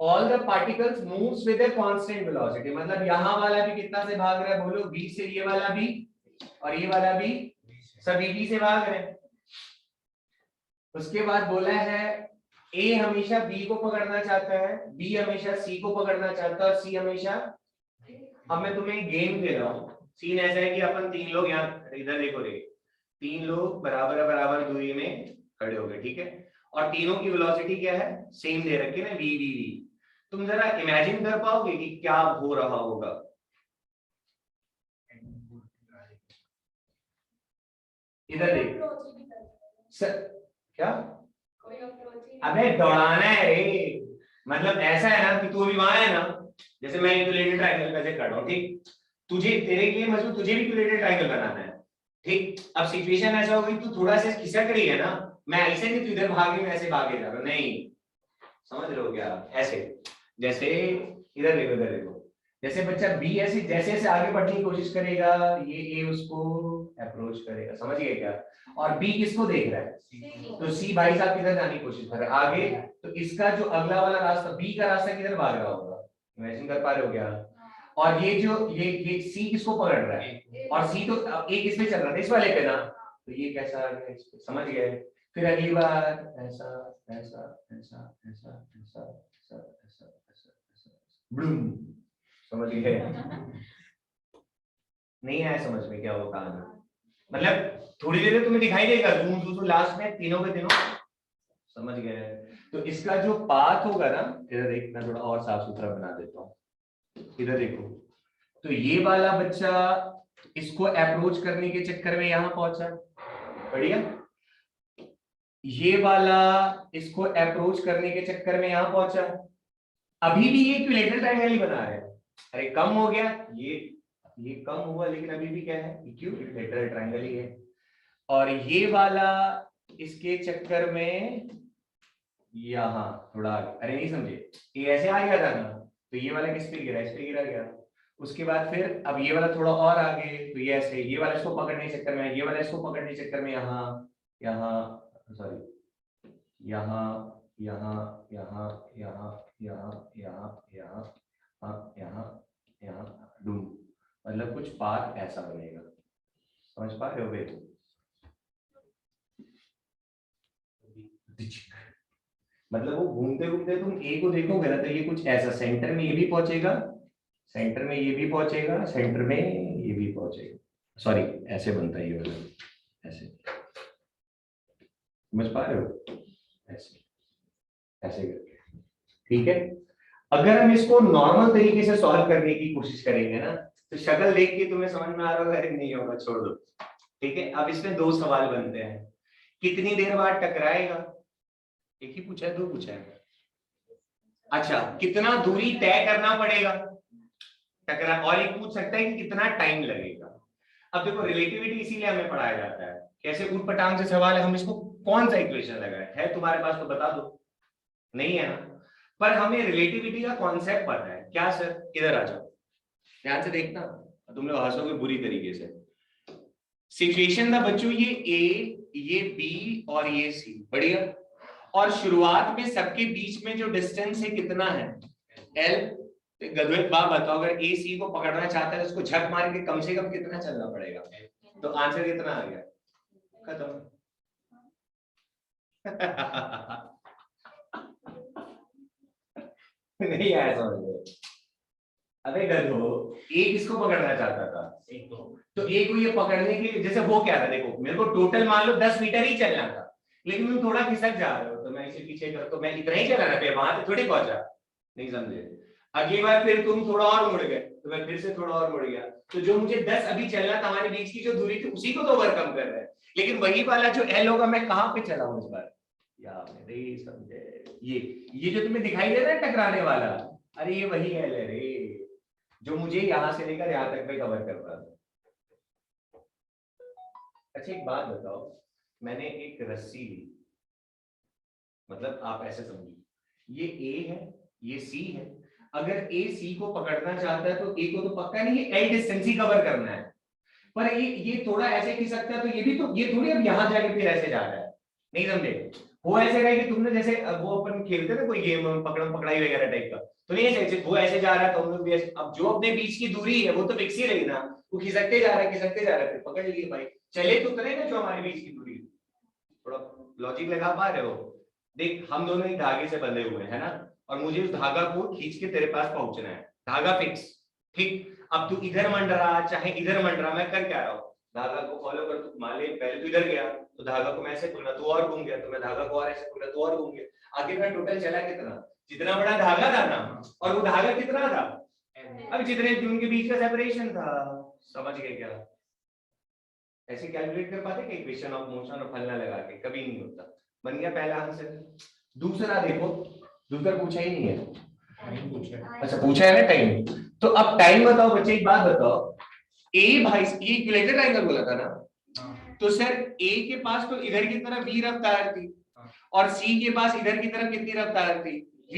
All the particles moves with a constant velocity, मतलब यहाँ वाला भी कितना से भाग रहा है बोलो, B से, ये वाला भी और ये वाला भी सभी B से भाग रहे हैं। उसके बाद बोला है A हमेशा B को पकड़ना चाहता है, B हमेशा C को पकड़ना चाहता है, और C हमेशा, अब मैं तुम्हें गेम दे रहा हूँ, सीन ऐसा है कि अपन 3 लोग यहाँ, इधर देखो रे, 3 लोग बराबर बराबर दूरी में खड़े हो गए, ठीक है, और तीनों की वेलोसिटी क्या है, सेम दे रखी है ना, v v v। तुम जरा इमेजिन कर पाओगे कि क्या हो रहा होगा, इधर देख सर, क्या, अबे दौड़ाना है रे, मतलब ऐसा है ना कि तू भी वहां है ना, जैसे मैं इक्विलेटरल ट्रायंगल कैसे कर रहा हूं, ठीक, तुझे तेरे लिए मजबूत, तुझे भी इक्विलेटरल ट्रायंगल बनाना है, ठीक, अब सिचुएशन ऐसा हो गई, तू थोड़ा सा खिसक रही है ना, मैं ऐसे नहीं तू इधर भागी, मैं ऐसे भागे जा रहा हूं, नहीं, समझ रहे हो क्या, ऐसे, जैसे इधर देखो, इधर देखो, जैसे बच्चा बी ऐसे जैसे जैसे आगे बढ़ने की कोशिश करेगा, ये ए उसको अप्रोच करेगा, समझ गए क्या, और बी किसको देख रहा है, तो सी भाई साहब किधर जाने की कोशिश कर रहे हैं आगे, तो इसका जो अगला वाला रास्ता, बी का रास्ता किधर भाग रहा होगा, इमेजिन कर पा रहे हो क्या, और ये जो ये सी किसको पकड़ रहा है, और सी तो एक इसमें चल रहा था, इस वाले पे ना, तो ये कैसा आ गया, इसको समझ गए। फिर अगली बार ऐसा ऐसा ऐसा ऐसा ऐसा ऐसा ऐसा ऐसा ऐसा ब्लूम, समझ गए। नहीं आया समझ में क्या वो कहानी, मतलब थोड़ी देर में तुम्हें दिखाई देगा जूम जूम लास्ट में तीनों के तीनों, समझ गए। तो इसका जो पाथ होगा ना, इधर देख मैं थोड़ा और साफ सुथरा बना देता हूँ, इधर देखो। तो ये वाला बच्चा इसको अप्रोच करने के चक्कर में यहां पहुंचा, बढ़िया। ये वाला इसको अप्रोच करने के चक्कर में यहां पहुंचा, अभी भी ये इक्विलेटरल ट्रायंगल ही बना रहे हैं। अरे कम हो गया ये कम हुआ, लेकिन अभी भी क्या है, इक्विलेटरल ट्रायंगल ही है। और ये वाला इसके चक्कर में यहां थोड़ा, अरे नहीं समझे, ये ऐसे आ गया था ना, तो ये वाला किस पे गिरा, इस पे गिरा गया। उसके बाद फिर अब ये वाला थोड़ा और आगे, तो ये ऐसे, ये वाला इसको पकड़ने के चक्कर में, ये वाला इसको पकड़ने के चक्कर में यहाँ यहाँ सॉरी यहाँ यहाँ यहाँ यहाँ यहाँ यहाँ यहाँ यहाँ यहाँ ढूंढ, मतलब कुछ पाथ ऐसा बनेगा, समझ पा रहे हो बे? मतलब वो घूमते घूमते तुम ए को देखोगे ना, तो ये कुछ ऐसा सेंटर में ये भी पहुंचेगा, सेंटर में ये भी पहुंचेगा, सेंटर में ये भी पहुंचेगा, सॉरी ऐसे बनता है ये वाला, ऐसे, समझ पा रहे हो, ऐसे ऐसे करके, ठीक है। अगर हम इसको नॉर्मल तरीके से सॉल्व करने की कोशिश करेंगे ना, तो शक्ल देख के तुम्हें समझ में आ रहा होगा, नहीं होगा, छोड़ दो, ठीक है। अब इसमें दो सवाल बनते हैं, कितनी देर बाद टकराएगा, एक ही पूछा है, दो पूछा है, अच्छा कितना दूरी तय करना पड़ेगा टकरा, और एक पूछ सकता है कि कितना टाइम लगेगा। अब देखो रिलेटिविटी इसीलिए हमें पढ़ाया जाता है, कैसे ऊटपटांग से सवाल है, हम इसको कौन सा इक्वेशन लगाए, है तुम्हारे पास तो बता दो, नहीं है ना, पर हमें रिलेटिविटी का कॉन्सेप्ट पता है क्या सर, इधर आ जाओ, ध्यान से देखना, तुम लोग हंसोगे बुरी तरीके से। सिचुएशन था बच्चों, ये ए, ये बी और ये सी, बढ़िया। और शुरुआत में सबके बीच में जो डिस्टेंस है कितना है, एल। गधे बा बताओ, अगर ए सी को पकड़ना चाहता है तो उसको झक मार के कम से कम कितना चलना पड़ेगा, तो आंसर कितना आ गया, खत्म। नहीं आया समझ में, अबे गधो, ए किसको पकड़ना चाहता था, तो ए को ये पकड़ने के लिए, जैसे वो क्या था, देखो मेरे को टोटल मान लो 10 मीटर ही चलना था, लेकिन तुम थोड़ा खिसक जा रहे हो, तो मैं इसे पीछे कर, तो मैं इतना ही चला ना, वहां से थोड़ी पहुंचा, नहीं समझे। अगली बार फिर तुम थोड़ा और मुड़ गए, तो मैं फिर से थोड़ा और मुड़ गया, तो जो मुझे 10 अभी चलना था, हमारे बीच की जो दूरी थी उसी को तो ओवरकम कर रहा है, लेकिन वही वाला जो एल होगा, मैं कहां पे चला हूं इस बार, यार नहीं समझे। ये जो तुम्हें दिखाई दे रहा है टकराने वाला, अरे ये वही एल है रे, जो मुझे यहां से लेकर यहां तक पे कवर कर रहा था। अच्छा एक बात बताओ, मैंने एक रस्सी ली, मतलब आप ऐसे समझिए, ये ए है, ये सी है, अगर ए सी को पकड़ना चाहता है तो ए को तो पक्का नहीं है, एल डिस्टेंस ही कवर करना है, पर ये थोड़ा ऐसे खिसकता है, तो ये भी तो, ये थोड़ी अब यहां जाके फिर ऐसे जा रहा है, नहीं समझे। वो ऐसे रहे कि तुमने जैसे वो अपन खेलते थे कोई गेम पकड़म पकड़ाई वगैरह टाइप का, तो नहीं ऐसे, वो ऐसे जा रहा है तो हम लोग भी ऐसे, अब जो अपने बीच की दूरी है वो तो फिक्स ही रही ना, वो खिसकते जा रहा है, खिसकते जा रहा है, फिर पकड़ लिए भाई, चले तो उतरे ना जो हमारे बीच की दूरी, थोड़ा लॉजिक लगा पा रहे हो। देख हम दोनों ही धागे से बंधे हुए हैं ना, और मुझे उस धागा को खींच के तेरे पास पहुंचना है, धागा फिक्स, ठीक। अब तू इधर मंडरा चाहे इधर मंडरा, मैं कर क्या रहा हूँ, धागा को फॉलो कर, तू मान ले पहले तू इधर गया तो धागा को मैं ऐसे घूमना, तू और घूम गया तो मैं धागा को और ऐसे घूमना, तू और घूम गया, आखिरकार टोटल चला कितना, जितना बड़ा धागा था ना, और वो धागा कितना था, अब जितने उनके बीच का सेपरेशन था, समझ गए क्या। ऐसे कैलकुलेट कर पाते कि इक्वेशन ऑफ मोशन और फलना लगा के, कभी नहीं होता। बन गया पहला आंसर। दूसरा देखो, दूसरा पूछा ही नहीं है, अच्छा पूछा है ना टाइम, तो अब टाइम बताओ बच्चे, एक बात बताओ, ए भाई ये इक्विलेटरल ट्रायंगल बोला था ना, तो सर ए के पास तो इधर की तरफ v रफ्तार थी, और सी के पास इधर की तरफ कितनी रफ्तार थी, v,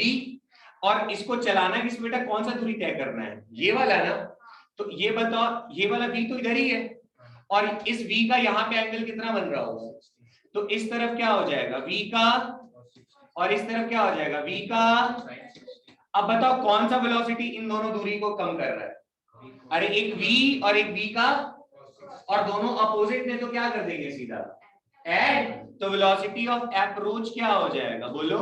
और इसको चलाना किस बेटा, कौन सा दूरी तय करना है, ये वाला ना, तो ये बताओ ये वाला v तो इधर ही है, और इस v का यहाँ पे एंगल कितना बन रहा होगा, तो इस तरफ क्या हो जाएगा v का, और इस तरफ क्या हो जाएगा v का। अब बताओ कौन सा वेलोसिटी इन दोनों दूरी को कम कर रहा है, अरे एक v और एक v का और दोनों अपोजिट ने तो क्या कर देंगे सीधा ऐड, तो वेलोसिटी ऑफ अप्रोच क्या हो जाएगा बोलो,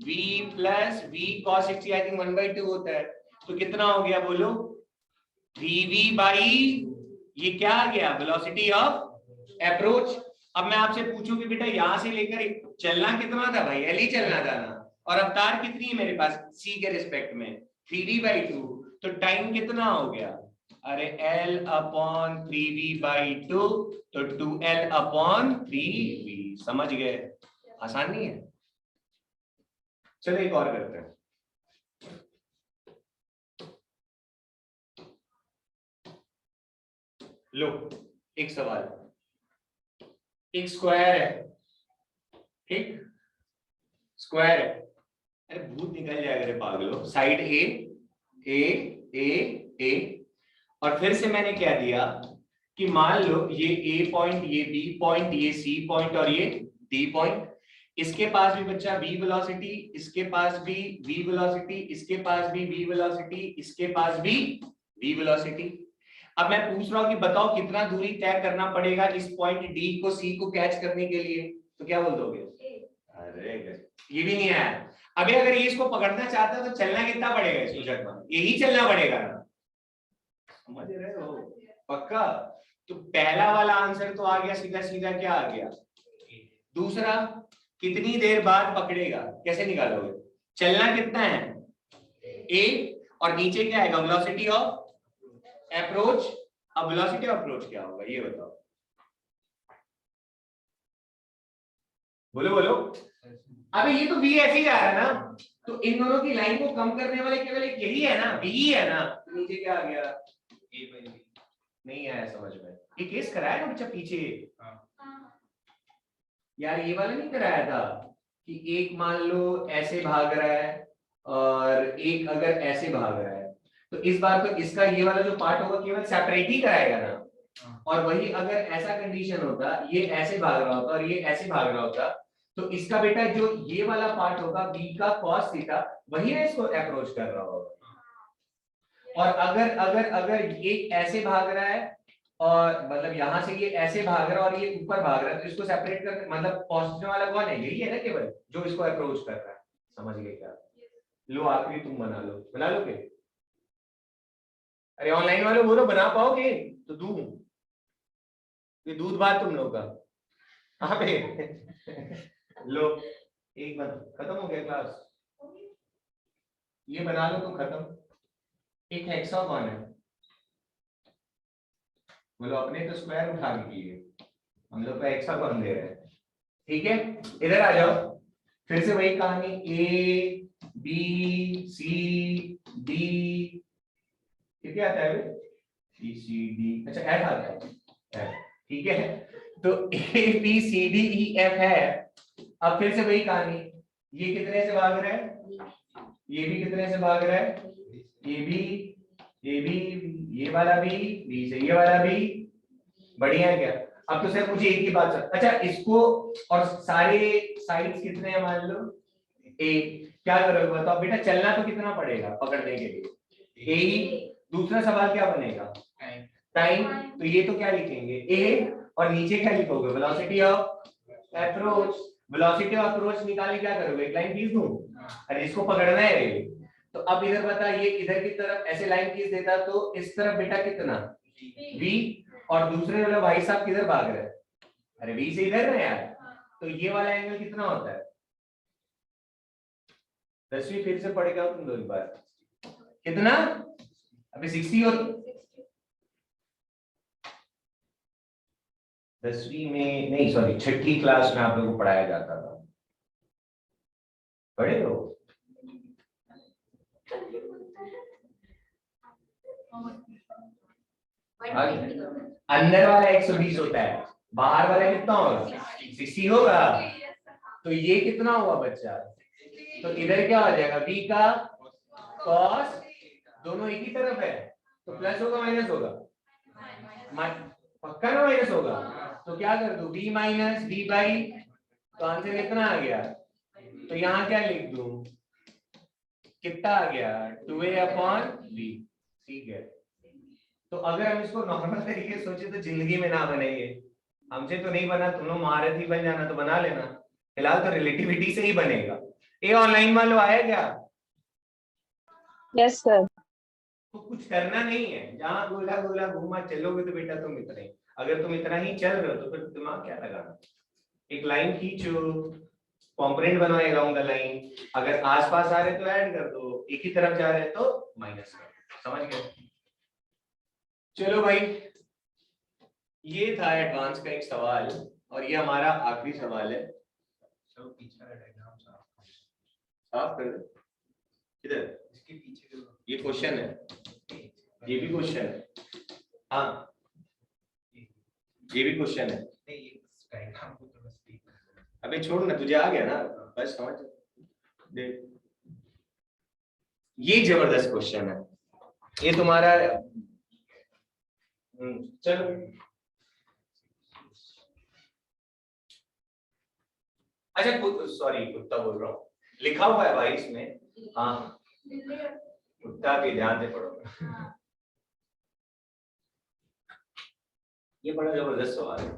v plus v cos 60 I think 1/2 होता है, तो कितना हो गया बोलो, vv बाई ये क्या आ गया वेलोसिटी ऑफ अप्रोच। अब मैं आपसे पूछूं कि बेटा यहां से लेकर चलना कितना था भाई, एल ही चलना था ना, और रफ्तार कितनी है मेरे पास c के रिस्पेक्ट में 3v/2, तो टाइम कितना हो गया, अरे l अपॉन 3v/2, तो 2l अपॉन 3v, समझ गए, आसान नहीं है। चलो एक और करते हैं, लो एक सवाल, एक स्क्वायर है, ठीक स्क्वायर है, अरे भूत निकल जाएगा रे पागलो, साइड ए ए और फिर से मैंने क्या दिया कि मान लो ये ए पॉइंट, ये बी पॉइंट, ये सी पॉइंट और ये डी पॉइंट, इसके पास भी बच्चा v वेलोसिटी, इसके पास भी v वेलोसिटी, इसके पास भी v वेलोसिटी, इसके पास भी v वेलोसिटी। अब मैं पूछ रहा हूं कि बताओ कितना दूरी तय करना पड़ेगा इस पॉइंट डी को सी को कैच करने के लिए, तो क्या बोल दोगे, अरे ये भी नहीं आया। अभी अगर ये इसको पकड़ना चाहता है तो चलना कितना पड़ेगा इसको, जगमा यही चलना पड़ेगा ना, समझ रहे हो पक्का। तो पहला वाला आंसर तो आ गया सीधा सीधा, क्या आ गया, दूसरा कितनी देर बाद पकड़ेगा कैसे निकालोगे, चलना कितना है a, और नीचे क्या आएगा वेलोसिटी ऑफ अप्रोच। अब वेलोसिटी ऑफ अप्रोच क्या होगा ये बताओ, बोलो बोलो। अबे ये तो v ऐसे ही जा रहा है ना, तो इन दोनों की लाइन को कम करने वाले केवल एक यही है ना, v ही है ना, तो नीचे क्या आ गया a/b, नहीं आया समझ में, ये केस कराया ना बच्चा पीछे, यार ये वाला नहीं कराया था कि एक मान लो ऐसे भाग रहा है और एक अगर ऐसे भाग रहा है, तो इस बार तो इसका ये वाला जो पार्ट होगा केवल सेपरेट ही कराएगा ना, और वही अगर ऐसा कंडीशन होता, ये ऐसे भाग रहा होता और ये ऐसे भाग रहा होता, तो इसका बेटा जो ये वाला पार्ट होगा b का cos थीटा, वही ना इसको अप्रोच कर रहा होगा। और अगर अगर अगर ये ऐसे भाग रहा है और मतलब यहां से ये ऐसे भाग रहा है और ये ऊपर भाग रहा है, तो इसको सेपरेट कर मतलब पहुंचने वाला कौन है, यही है ना केवल जो इसको अप्रोच कर रहा है, समझ गए क्या। लो आखिरी तुम बना लो, बना लोगे, अरे ऑनलाइन वाले बोलो बना पाओगे तो दूं, ये दूध भात तुम लोग का, हाँ पे लो एक बार खत्म हो गया क्लास, ये बना लो तुम खत्म। एक हेक्सागोन है, बोलो अपने तो स्क्वायर उठा के किए, हम लोग का हेक्सागोन दे रहे हैं, ठीक है इधर आ जाओ, फिर से वही कहानी ए बी सी डी, क्या आता है बी सी डी, अच्छा एफ आता है, ठीक है, तो A B C D E F है। अब फिर से वही कहानी, ये कितने से भाग रहा है, ये भी कितने से भाग रहा है, ये भी ये वाला भी बी से ये वाला भी, बढ़िया है क्या। अब तो सिर्फ मुझे एक ही बात सर, अच्छा इसको और सारे साइड्स कितने हैं मान लो एक, क्या करोगे बताओ बेटा, चलना तो कितना पड़ेगा पकड़ने के लिए, ए, दूसरा सवाल क्या बनेगा टाइम, तो ये तो क्या लिखेंगे ए, और नीचे क्या लिखोगे velocity of approach, velocity of approach निकालने क्या करोगे, एक लाइन खींच दूं, अरे इसको पकड़ना है रे, तो अब इधर बता, ये इधर की तरफ ऐसे लाइन खींच देता तो इस तरफ बेटा कितना v, और दूसरे वाला भाई साहब किधर भाग रहे हैं, अरे v से इधर ना यार, तो ये वाला एंगल कितना होता है, 10वीं फिर से पढ़ेगा तुम दो बार, कितना अभी 60 और 10वीं में नहीं सॉरी 6ठी क्लास में आप लोगों को पढ़ाया जाता था, पढ़े हो, अंदर वाला 120 होता है, बाहर वाला कितना होगा 60 होगा, तो ये कितना हुआ बच्चा, तो इधर क्या हो जाएगा v का cos, दोनों एक ही तरफ है तो प्लस होगा माइनस होगा, पक्का ना माइनस होगा, तो क्या कर दूं v माइनस v बाई, तो आंसर कितना आ गया, तो यहाँ क्या लिख दूं, कितना आ गया 2a अपॉन v, ठीक है। तो अगर हम इसको नॉर्मल तरीके से सोचे तो जिंदगी में ना बने ये, हमसे तो नहीं बना, तुम लोग महारथी बन जाना तो बना लेना, फिलहाल तो रिलेटिविटी से ही बनेगा। ये ऑनलाइन वालों आया क्या? Yes, sir. तो कुछ करना नहीं है, जहां गोला गोला घूमा चलोगे तो बेटा तुम इतना ही, अगर तुम इतना ही चल रहे हो तो फिर दिमाग क्या लगाना। एक लाइन खींचो, कॉम्पोनेंट बनवाएगा उनका लाइन, अगर आसपास आ रहे तो ऐड कर दो, एक ही तरफ जा रहे तो माइनस कर दो, समझ गए? चलो भाई, ये था एडवांस का एक सवाल, और ये हमारा आखिरी सवाल है। चलो पीछे का डायग्राम साफ कर दो, किधर? इसके पीछे ये क्वेश्चन है, ये भी क्वेश्चन है, हाँ ये भी क्वेश्चन है। नहीं, ये डायग्राम को थोड़ा स्पीक कर। अबे छोड़ ना, तुझे आ गया ना, बस समझ देख। ये जबरदस्त क्वेश्चन है, ये तुम्हारा चलो अच्छा, सॉरी कुत्ता बोल रहा हूँ, लिखा हुआ है भाई इसमें, हाँ कुत्ता भी ध्यान से पढ़ो। ये बड़ा जबरदस्त सवाल है।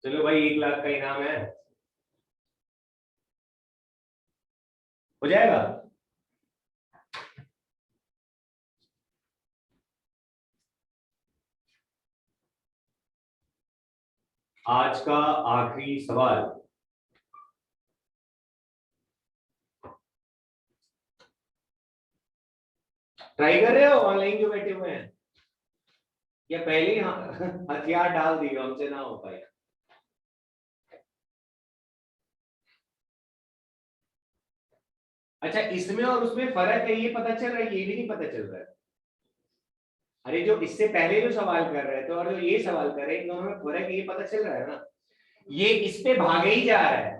चलो भाई, 1 लाख का इनाम है, हो जाएगा? आज का आखिरी सवाल, ट्राई कर रहे हो ऑनलाइन जो बैठे हुए हैं, या पहले ही हथियार डाल दिए, हमसे ना हो पाए? अच्छा, इसमें और उसमें फर्क है, ये पता चल रहा है, ये भी नहीं पता चल रहा है। अरे जो इससे पहले जो सवाल कर रहे थे और जो ये सवाल कर रहे हैं, इन दोनों में फर्क है, ये पता चल रहा है ना? ये इस पे भागे ही जा रहा है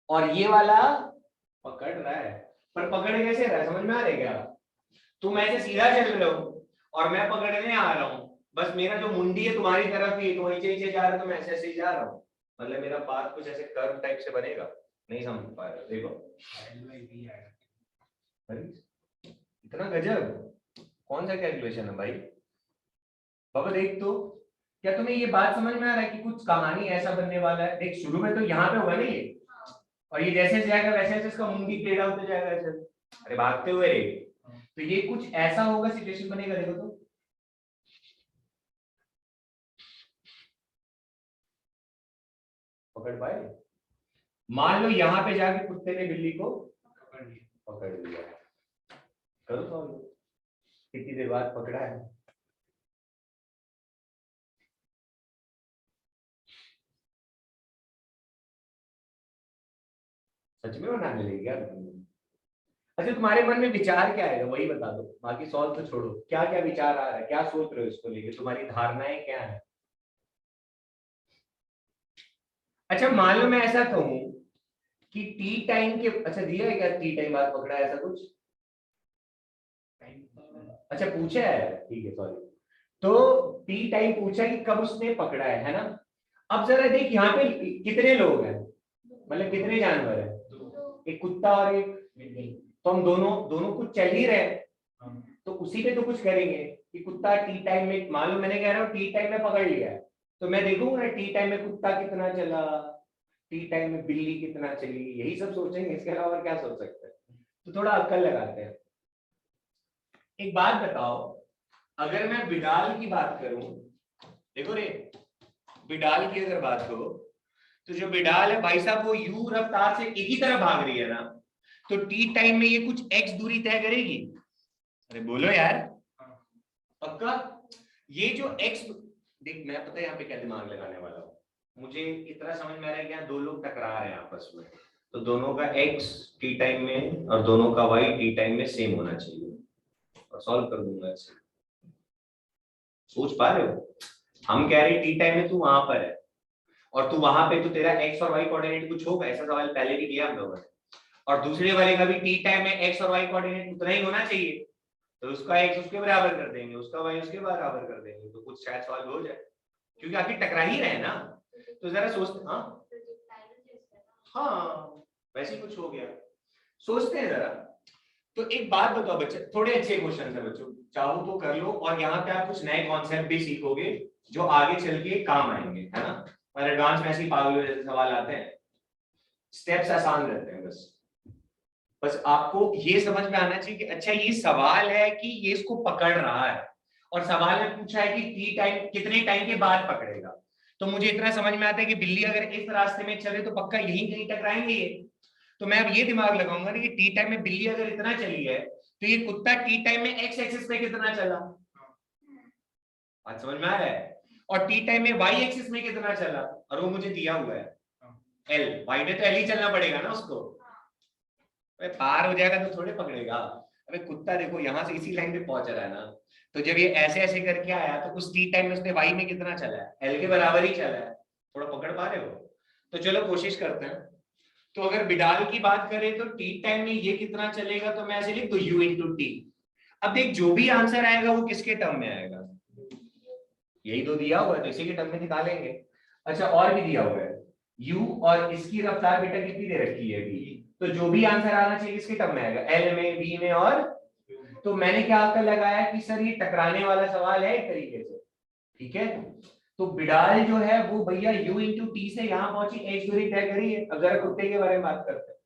और ये वाला पकड़ रहा है, पर पकड़ कैसे रहा है, समझ में आ रहा है क्या? तुम ऐसे सीधा चल रहे हो और मैं पकड़ने आ रहा हूँ, बस मेरा जो मुंडी है तुम्हारी तरफ ही, तुम नीचे जा रहे हो तो मैं ऐसे ऐसे जा रहा हूँ, मतलब मेरा पाथ कुछ ऐसे कर्व टाइप से बनेगा, नहीं समझ पा रहे? देखो इतना गजब, कौन सा कैलकुलेशन है भाई बाबा? देख तो, क्या तुम्हें ये बात समझ में आ रहा है कि कुछ कहानी ऐसा बनने वाला है? देख शुरू में तो यहाँ पे होगा ना ये, और ये जैसे जाएगा वैसे वैसे इसका मुंडी टेढ़ा होते जाएगा ऐसे, अरे भागते हुए रे, तो ये कुछ ऐसा होगा, सिचुएशन बनेगा, देखो तो। पकड़ पाए? मान लो यहाँ पे जाके कुत्ते ने बिल्ली को पकड़ लिया, करो तो कितनी देर बाद पकड़ा है? सच में बना मिलेगी क्या? अच्छा, तुम्हारे मन में विचार क्या है वही बता दो, बाकी सॉल्व तो छोड़ो, क्या क्या विचार आ रहा है, क्या सोच रहे हो इसको लेके, तुम्हारी धारणाएं क्या है? अच्छा मान लो मैं ऐसा कहूं कि टी टाइम के, अच्छा दिया है क्या टी टाइम बाद पकड़ा है, ऐसा कुछ? अच्छा पूछा है, ठीक है सॉरी, तो टी टाइम पूछा कि कब उसने पकड़ा है ना? अब जरा देख यहाँ पे कितने लोग हैं, मतलब कितने जानवर है, एक कुत्ता और एक, तो हम दोनों दोनों कुछ चल ही रहे हैं, तो उसी पे तो कुछ करेंगे कि कुत्ता टी टाइम में, मान लो मैंने कह रहा हूँ टी टाइम में पकड़ लिया है, तो मैं देखूंगा टी टाइम में कुत्ता कितना चला, टी टाइम में बिल्ली कितना चली, यही सब सोचेंगे, इसके अलावा और क्या सोच सकते हैं? तो थोड़ा अक्ल लगाते हैं। एक बात बताओ, अगर मैं बिडाल की बात करूं, देखो रे, बिडाल की अगर बात करो तो जो बिडाल है भाई साहब, वो यू रफ्तार से एक ही तरफ भाग रही है ना, तो टी टाइम में ये कुछ एक्स दूरी तय करेगी। अरे बोलो यार, पक्का? ये जो एक्स, देख मैं पता है यहाँ पे क्या दिमाग लगाने वाला हूँ, मुझे इतना समझ में आ रहा है कि यहाँ दो लोग टकरा रहे हैं आपस में, तो दोनों का एक्स टी टाइम में और दोनों का वाई टी टाइम में सेम होना चाहिए, और सॉल्व कर दूंगा ऐसे। सोच पा रहे हो? हम कह रहे हैं टी टाइम में तू वहां पर है और तू वहां पे, तो तेरा एक्स और वाई कोऑर्डिनेट कुछ होगा, ऐसा सवाल पहले भी किया हम लोगों ने, और दूसरे वाले का भी टी टाइम में एक्स और वाई कोऑर्डिनेट उतना ही होना चाहिए, तो उसका एक्स उसके बराबर कर देंगे, उसका वाई उसके बराबर कर देंगे, तो कुछ शायद सवाल हो जाए, क्योंकि आखिर टकरा ही रहे ना। तो जरा सोचते, हाँ हाँ वैसे ही कुछ हो गया। सोचते हैं जरा। तो एक बात बताओ बच्चे, थोड़े अच्छे क्वेश्चन है बच्चों, चाहो तो कर लो, और यहाँ पे आप कुछ नए कॉन्सेप्ट भी सीखोगे जो आगे चल के काम आएंगे, है ना। और एडवांस में ऐसे ही पागलों जैसे सवाल आते हैं, स्टेप्स आसान रहते हैं, बस आपको ये समझ में आना चाहिए कि अच्छा ये सवाल है कि ये इसको पकड़ रहा है, और सवाल में पूछा है कि टी टाइम कितने टाइम के बाद पकड़ेगा। तो मुझे इतना समझ में आता है कि बिल्ली अगर इस रास्ते में चले तो पक्का यहीं कहीं टकराएंगे ये। तो मैं अब ये दिमाग लगाऊंगा ना कि टी टाइम में बिल्ली अगर इतना चली है तो ये कुत्ता टी टाइम में एक्स एक्सिस में कितना चला, बात समझ में आ रहा है। और टी टाइम में वाई एक्सिस में कितना चला, और वो मुझे दिया हुआ है एल, वाई में तो एल ही चलना पड़ेगा ना उसको, पार हो जाएगा तो थोड़े पकड़ेगा। अबे कुत्ता देखो यहाँ से इसी लाइन पे पहुंच रहा है ना, तो जब ये ऐसे ऐसे करके आया तो उस टी टाइम में उसने वाई में कितना चला है, एल के बराबर ही चला है, थोड़ा पकड़ पा रहे हो। तो चलो कोशिश करते हैं। तो अगर बिडाल की बात करें तो टी टाइम में ये कितना चलेगा, तो मैं ऐसे लिख दूं u इंटू टी। अब देख जो भी आंसर आएगा वो किसके टर्म में आएगा, यही तो दिया हुआ है तो इसी के टर्म में निकालेंगे। अच्छा और भी दिया हुआ है u, और इसकी रफ्तार बेटा कितनी दे रखी है v, तो जो भी आंसर आना चाहिए किसके टर्म में आएगा, l में, v में, और तो मैंने क्या अक्ल लगाया कि सर ये टकराने वाला सवाल है एक तरीके से, ठीक है। तो बिडाल जो है वो भैया u इंटू टी से यहाँ पहुंची, h दूरी तय करी है, अगर कुत्ते के बारे में बात करते हैं।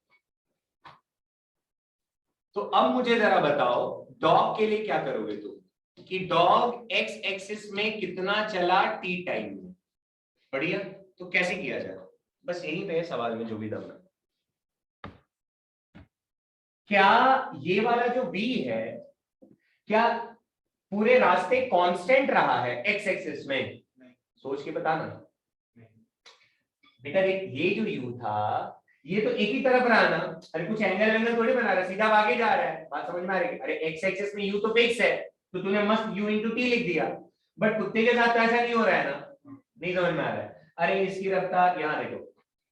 तो अब मुझे जरा बताओ डॉग के लिए क्या करोगे तुम, कि डॉग एक्स एक्सिस में कितना चला टी टाइम में, बढ़िया। तो कैसे किया जाए, बस यही पे सवाल में जो भी दम है। क्या ये वाला जो v है क्या पूरे रास्ते कांस्टेंट रहा है एक्स एक्सिस में, सोच के बताना बेटा। देख ये जो u था ये तो एक ही तरफ रहा ना, अरे कुछ एंगल एंगल थोड़ी बना रहा, सीधा आगे जा रहा है, बात समझ में आ रही है। अरे एक्स एक्सिस में u तो फिक्स है तो तूने मस्त u इंटू टी लिख दिया, बट कुत्ते के साथ तो ऐसा नहीं हो रहा है ना, नहीं समझ में आ रहा है। अरे इसकी रफ्तार यहाँ देखो,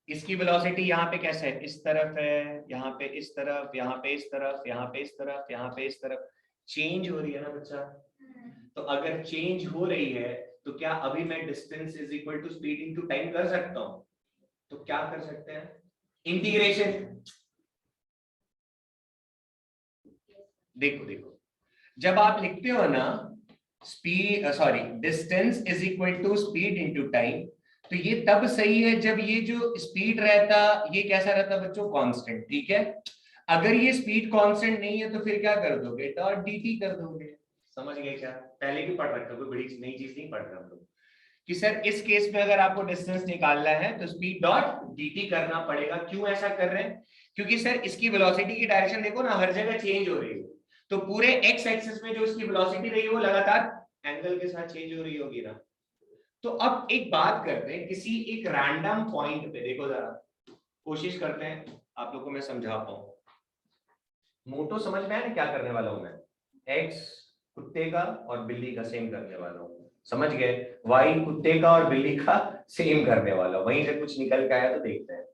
इसकी वेलोसिटी यहाँ पे कैसे है, इस तरफ है, यहाँ पे इस तरफ, यहाँ पे इस तरफ, यहाँ पे इस तरफ, यहाँ पे इस तरफ, चेंज हो रही है ना बच्चा। तो अगर चेंज हो रही है तो क्या अभी मैं distance is equal to speed into time कर सकता हूं, तो क्या कर सकते हैं, इंटीग्रेशन। देखो देखो जब आप लिखते हो ना speed sorry distance is equal to speed into time, तो ये तब सही है जब ये जो स्पीड रहता ये कैसा रहता बच्चों, कांस्टेंट, ठीक है। अगर ये स्पीड कांस्टेंट नहीं है तो फिर क्या कर दोगे, डॉट dt कर दोगे, समझ गए क्या, पहले भी पढ़ रखा, कोई बड़ी नई चीज नहीं पढ़ रहे हम लोग, कि सर इस केस में अगर आपको डिस्टेंस निकालना है तो स्पीड डॉट dt करना पड़ेगा। क्यों ऐसा कर रहे हैं, क्योंकि सर इसकी वेलोसिटी की डायरेक्शन देखो ना हर जगह चेंज हो रही है, तो पूरे एक्स एक्सिस में जो इसकी वेलोसिटी रही है वो लगातार एंगल के साथ चेंज हो रही होगी ना। तो अब एक बात करते हैं, किसी एक रैंडम पॉइंट पे देखो जरा, कोशिश करते हैं आप लोगों को मैं समझा पाऊं। मोटो समझ में आया ना क्या करने वाला हूं मैं, एक्स कुत्ते का और बिल्ली का सेम करने वाला हूं, समझ गए, वाई कुत्ते का और बिल्ली का सेम करने वाला हूं, वहीं से कुछ निकल के आया तो देखते हैं।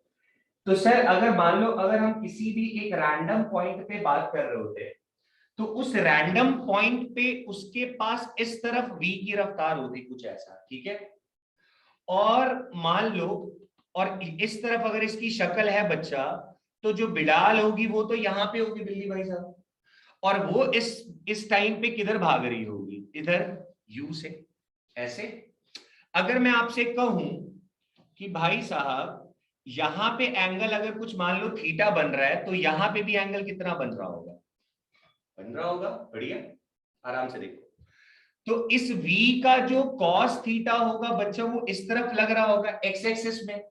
तो सर अगर मान लो अगर हम किसी भी एक रैंडम पॉइंट पे बात कर रहे होते तो उस रैंडम पॉइंट पे उसके पास इस तरफ v की रफ्तार होती कुछ ऐसा, ठीक है। और मान लो और इस तरफ अगर इसकी शक्ल है बच्चा, तो जो बिडाल होगी वो तो यहाँ पे होगी बिल्ली भाई साहब, और वो इस टाइम पे किधर भाग रही होगी, इधर u से ऐसे। अगर मैं आपसे कहूं कि भाई साहब यहां पे एंगल अगर कुछ मान लो थीटा बन रहा है तो यहां पे भी एंगल कितना बन रहा होगा, बन रहा होगा, बढ़िया आराम से देखो। तो इस v का जो cos थीटा होगा बच्चा वो इस तरफ लग रहा होगा x एक्सिस में,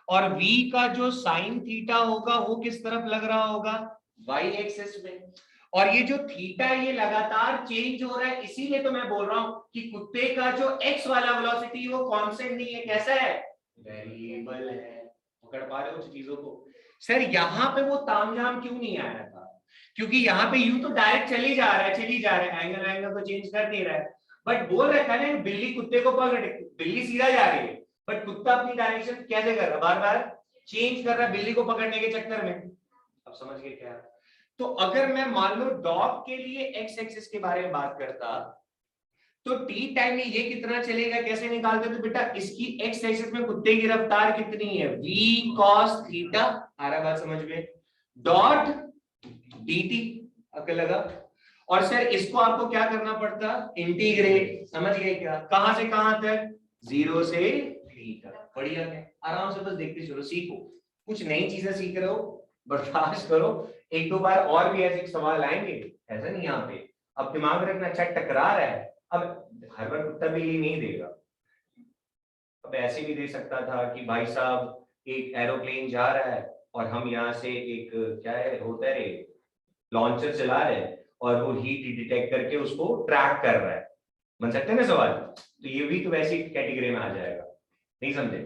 और v का जो sin थीटा होगा वो किस तरफ लग रहा होगा, y एक्सिस में। और ये जो थीटा ये लगातार चेंज हो रहा है, इसीलिए तो मैं बोल रहा हूं कि कुत्ते का जो x वाला वेलोसिटी वो कांस्टेंट नहीं है, कैसा है, वेरिएबल है। पकड़ पा रहे हो चीजों को। सर यहाँ पे वो तामझाम क्यों नहीं आया था, क्योंकि यहाँ पे यू तो डायरेक्ट चली जा रहा है, एंगल एंगल तो चेंज कर नहीं रहा है, बट बोल रखा है ना बिल्ली कुत्ते को पकड़, बिल्ली सीधा जा रही है बट कुत्ता अपनी डायरेक्शन कैसे कर रहा है, बार बार चेंज कर रहा है बिल्ली को पकड़ने के चक्कर में। अब समझ गए क्या। तो अगर मैं मान लो डॉग के लिए एक्स एक्सिस के बारे में बात करता तो टी टाइम में ये कितना चलेगा कैसे निकालते, तो बेटा इसकी एक्स एक्सिस में कुत्ते की रफ्तार कितनी है, v cos थीटा, आ रहा बात समझ में, डॉट dt अकल लगा। और सर इसको आपको क्या करना पड़ता, इंटीग्रेट, समझ गए क्या, कहां से कहां तक, 0 से t तक। बढ़िया है, आराम से बस देखते चलो, सीखो, कुछ नई चीजें सीख रहे हो, बर्दाश्त करो, एक दो बार और भी ऐसे सवाल आएंगे, ऐसा नहीं यहाँ पे। अब दिमाग रखना, अच्छा टकरा रहा है, अब हर बार कुत्ता बिल्ली नहीं देगा, अब ऐसे भी दे सकता था कि भाई साहब एक एरोप्लेन जा रहा है और हम यहाँ से एक क्या है होता है लॉन्चर चला रहे हैं और वो हीट डिटेक्ट करके उसको ट्रैक कर रहा है, बन सकते हैं ना सवाल। तो ये भी तो वैसी कैटेगरी में आ जाएगा, नहीं समझे,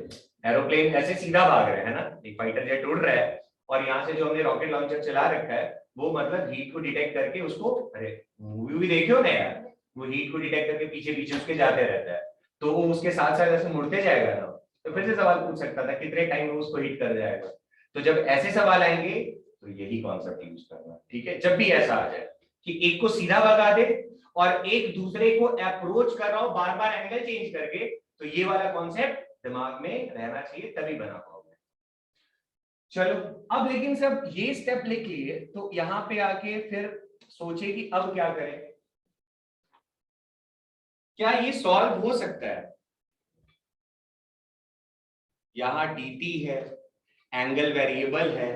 एरोप्लेन ऐसे सीधा भाग रहा है ना, एक फाइटर जेट उड़ रहा है और यहाँ से जो हमने रॉकेट लॉन्चर चला रखा है वो मतलब हीट को डिटेक्ट करके उसको, अरे मूवी भी देखी हो ना यार, वो हीट को डिटेक्ट करके पीछे पीछे उसके जाते रहता है, तो वो उसके साथ साथ ऐसे मुड़ते जाएगा ना, तो फिर से सवाल पूछ सकता था कितने टाइम में उसको हिट कर जाएगा। तो जब ऐसे सवाल आएंगे तो यही कॉन्सेप्ट यूज करना, ठीक है, जब भी ऐसा आ जाए कि एक को सीधा भगा दे और एक दूसरे को अप्रोच कर रहा हो बार बार एंगल चेंज करके, तो ये वाला कॉन्सेप्ट दिमाग में रहना चाहिए, तभी बना पाओगे। चलो अब लेकिन सब ये स्टेप लिख लिए, तो यहां पे आके फिर सोचे कि अब क्या करें, क्या ये सॉल्व हो सकता है। यहां dt है, एंगल वेरिएबल है,